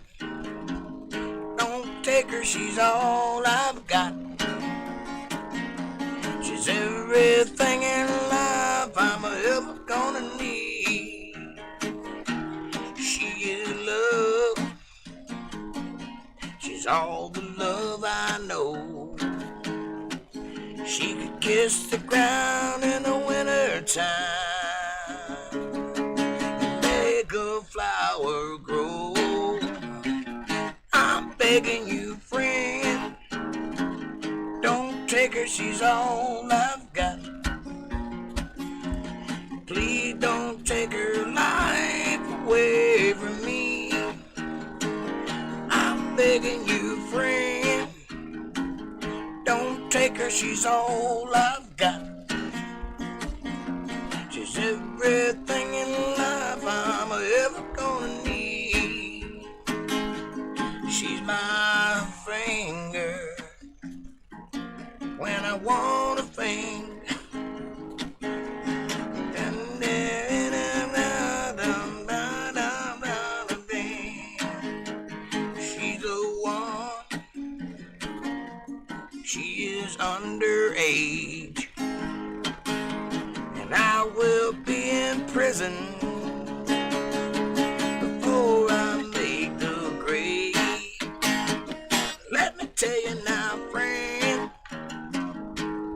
don't take her, she's all I've got. She's everything in life I'm ever gonna need. She is love, she's all the love I know. She could kiss the ground in the winter time and make a flower grow. I'm begging you, friend, don't take her, she's all I've got. Please don't take her life away from me. I'm begging you, friend, don't take her, she's all I've got. She's everything in life I'm ever gonna need. She's my finger when I want a thing. She's the one, she is underage, and I will be in prison before I make the grade. Let me tell you now, friend,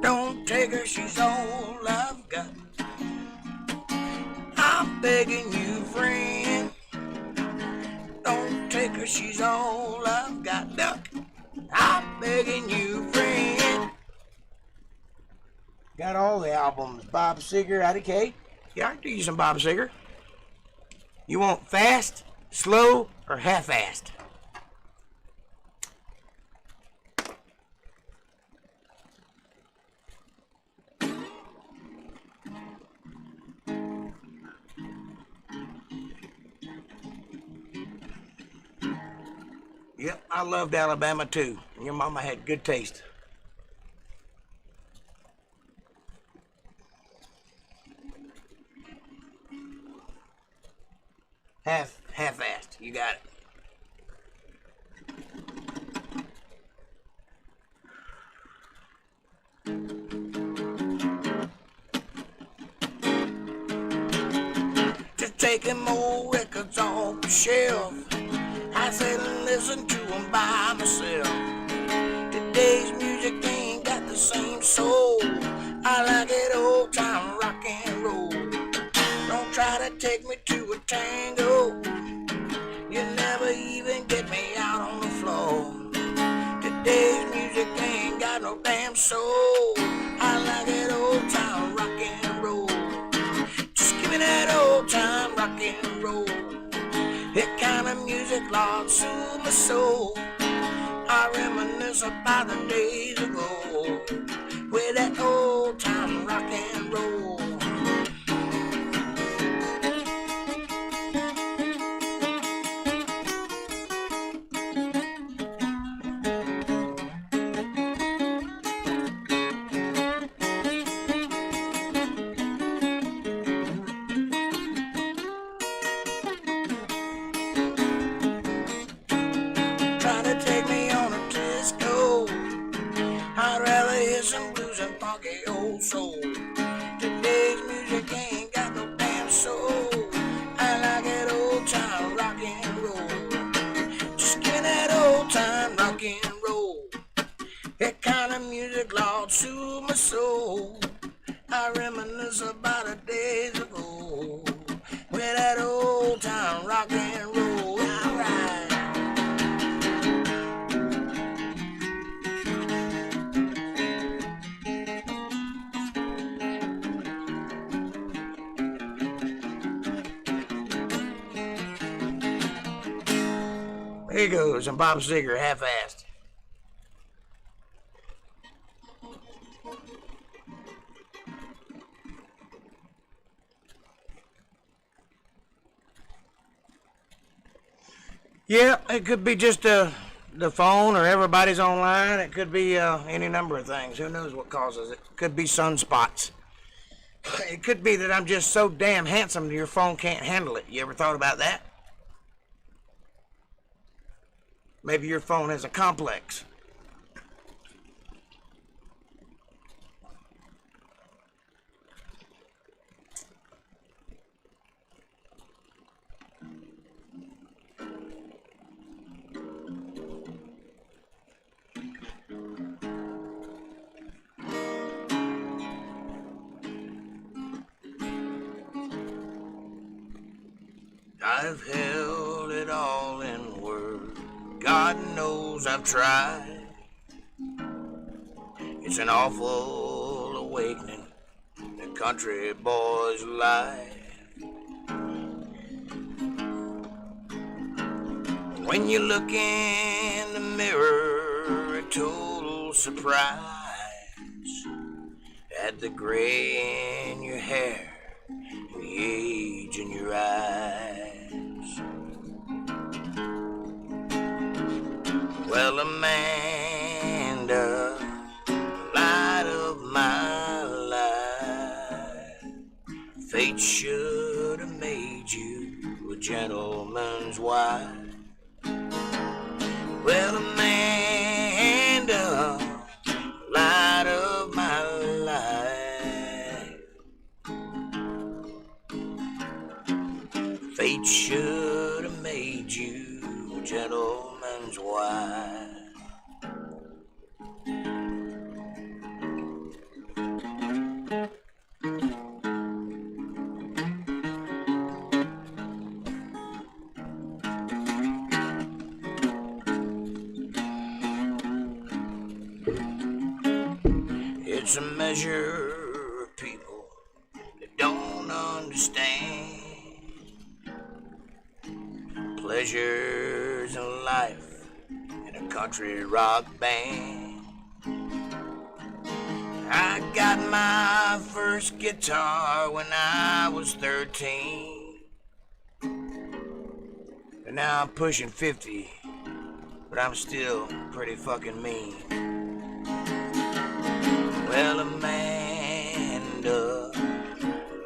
don't take her, she's all I've got. I'm begging you, friend, don't take her, she's all I've got. Duck, I'm begging you, friend. Got all the albums. Bob Seger, Addie K. Yeah, I can do you some Bob Seger. You want fast, slow, or half-assed? Yep, I loved Alabama too. Your mama had good taste. Half-assed. You got it. Just taking more records off the shelf. I said listen to them by myself. Today's music ain't got the same soul. I like it old time rock and roll. Don't try to take me to a tango. You never even get me out on the floor. Today's music ain't got no damn soul. I like it old time rock and roll. Just give me that old time rock and roll. That kind of music, Lord, soothe my soul. I reminisce about the days ago with that old time rock and roll. Soul. Today's music ain't got no damn soul. I like it old time rock and roll. Just give me that old time rock and roll. That kind of music, Lord, soothe my soul. I reminisce about the days ago with that old time rock and roll. All right. Here goes, and Bob Seger, half-assed. Yeah, it could be just the phone, or everybody's online. It could be any number of things. Who knows what causes it? Could be sunspots. It could be that I'm just so damn handsome that your phone can't handle it. You ever thought about that? Maybe your phone has a complex. I've held it all in word. God knows I've tried. It's an awful awakening, the country boy's life. When you look in the mirror, a total surprise at the gray in your hair and the age in your eyes. Well, Amanda, light of my life, fate should have made you a gentleman's wife. Well, Amanda, light of my life, fate should have made you a gentleman's wife. It's a measure of people that don't understand pleasures in life in a country rock band. I got my first guitar when I was 13, and now I'm pushing 50, but I'm still pretty fucking mean. Well, Amanda,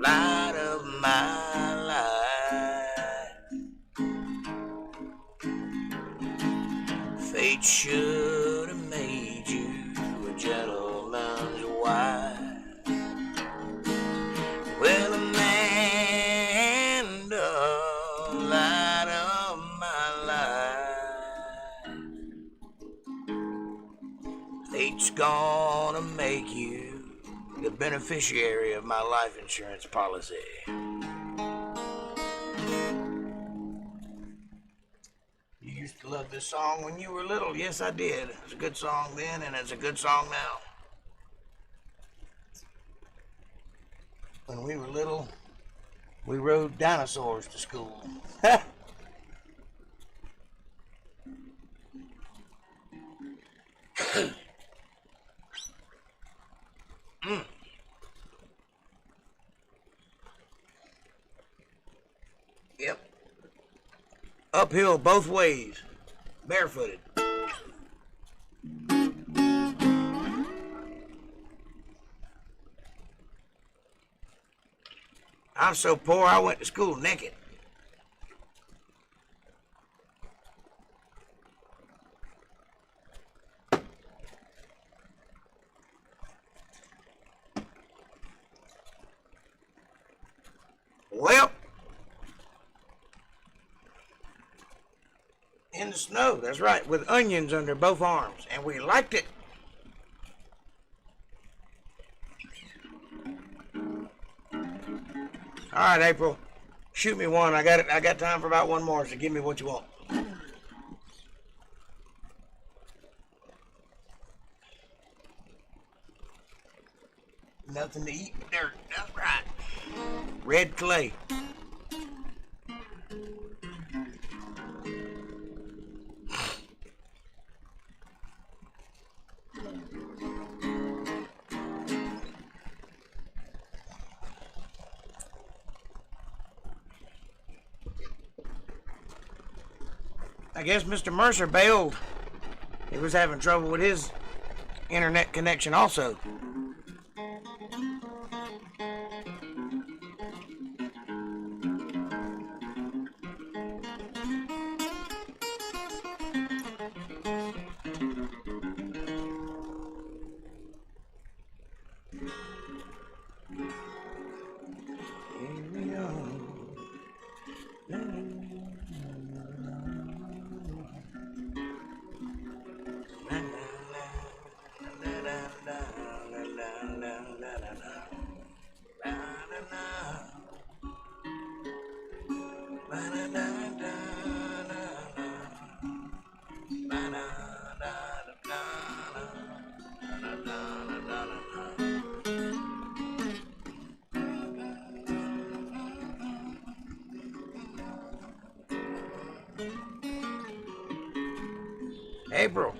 light of my life, fate should have made you a gentleman's wife. Well, Amanda, light of my life, fate's gonna make you the beneficiary of my life insurance policy. You used to love this song when you were little. Yes, I did. It's a good song then, and it's a good song now. When we were little, we rode dinosaurs to school. Yep. Uphill both ways. Barefooted. I'm so poor I went to school naked. Well, in the snow, that's right, with onions under both arms, and we liked it. All right, April, shoot me one. I got time for about one more, so give me what you want. Nothing to eat but dirt. That's right. Red clay. I guess Mr. Mercer bailed. He was having trouble with his internet connection also. April.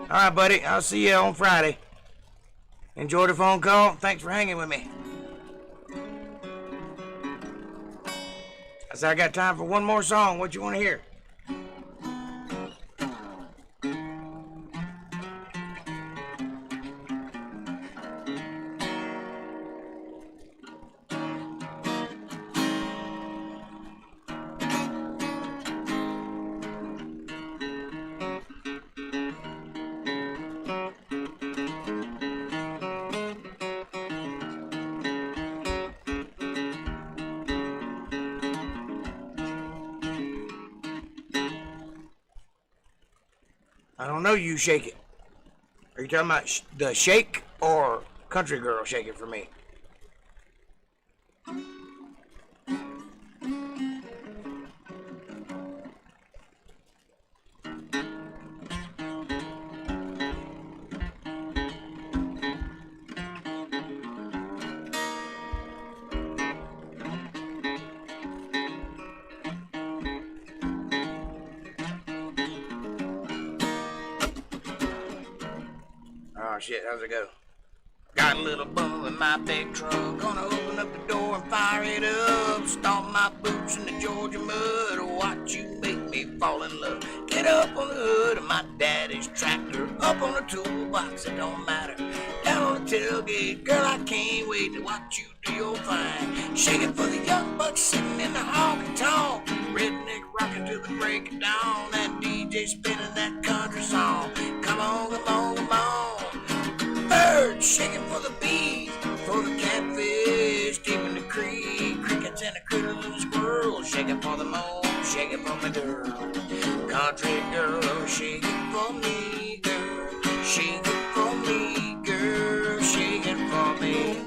All right, buddy. I'll see you on Friday. Enjoy the phone call. Thanks for hanging with me. I said I got time for one more song. What you want to hear? I don't know, you shake it. Are you talking about the shake or country girl shake it for me? Oh shit, how's it go? Got a little bull in my big truck, gonna open up the door and fire it up. Stomp my boots in the Georgia mud, watch you make me fall in love. Get up on the hood of my daddy's tractor, up on the toolbox, it don't matter. Down on the tailgate, girl, I can't wait to watch you do your thing. Shake it for the young bucks sitting in the honky tonk, redneck rocking till the break of dawn. That DJ spinning that country song. Come on, come on, come on. Birds shaking for the bees, for the catfish deep in the creek, crickets and the critters and the squirrels, shaking for the moon, shaking for my girl. Country girl, shake it for me, girl. Shake it for me, girl. Shake it for me.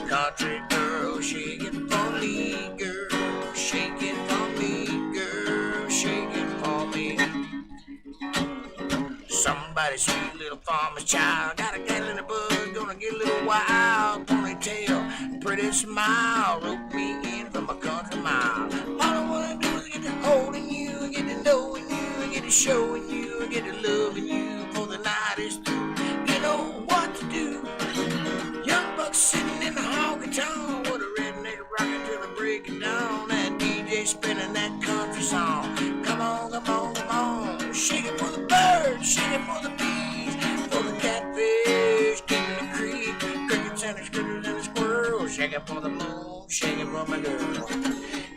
Country girl, shake it for me, girl. Shake it for me, girl. Shake it for me. Somebody sweet little farmer's child, got a gal in the bud, gonna get a little wild. Ponytail, pretty smile, rope me in from a country mile. All I wanna do is get to holding you, and get to knowing you, and get to showing you, and get to loving you before the night is through. You know what to do. Young bucks sitting in the honky tonk, with a redneck rocking till the break of dawn. That DJ spinning that country song. Come on, come on, come on. Shake it for the birds, shake it for the bees, for the catfish deep in the creek, crickets and the critters and the squirrels. Shake it for the moon, shake it for my girl.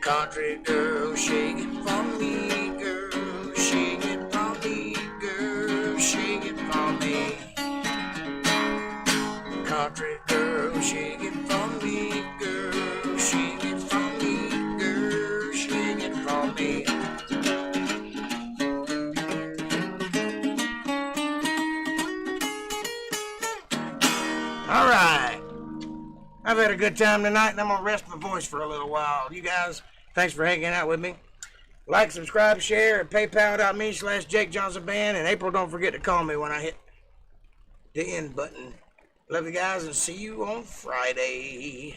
Country girl, shake it for me, girl. Shake it for me, girl. Shake it for me. Country girl, shake it for me, girl. Shake it for me, girl. Shake it for me. All right. I've had a good time tonight, and I'm going to rest my voice for a little while. You guys, thanks for hanging out with me. Like, subscribe, share at paypal.me/JakeJohnsonBand. And April, don't forget to call me when I hit the end button. Love you guys, and see you on Friday.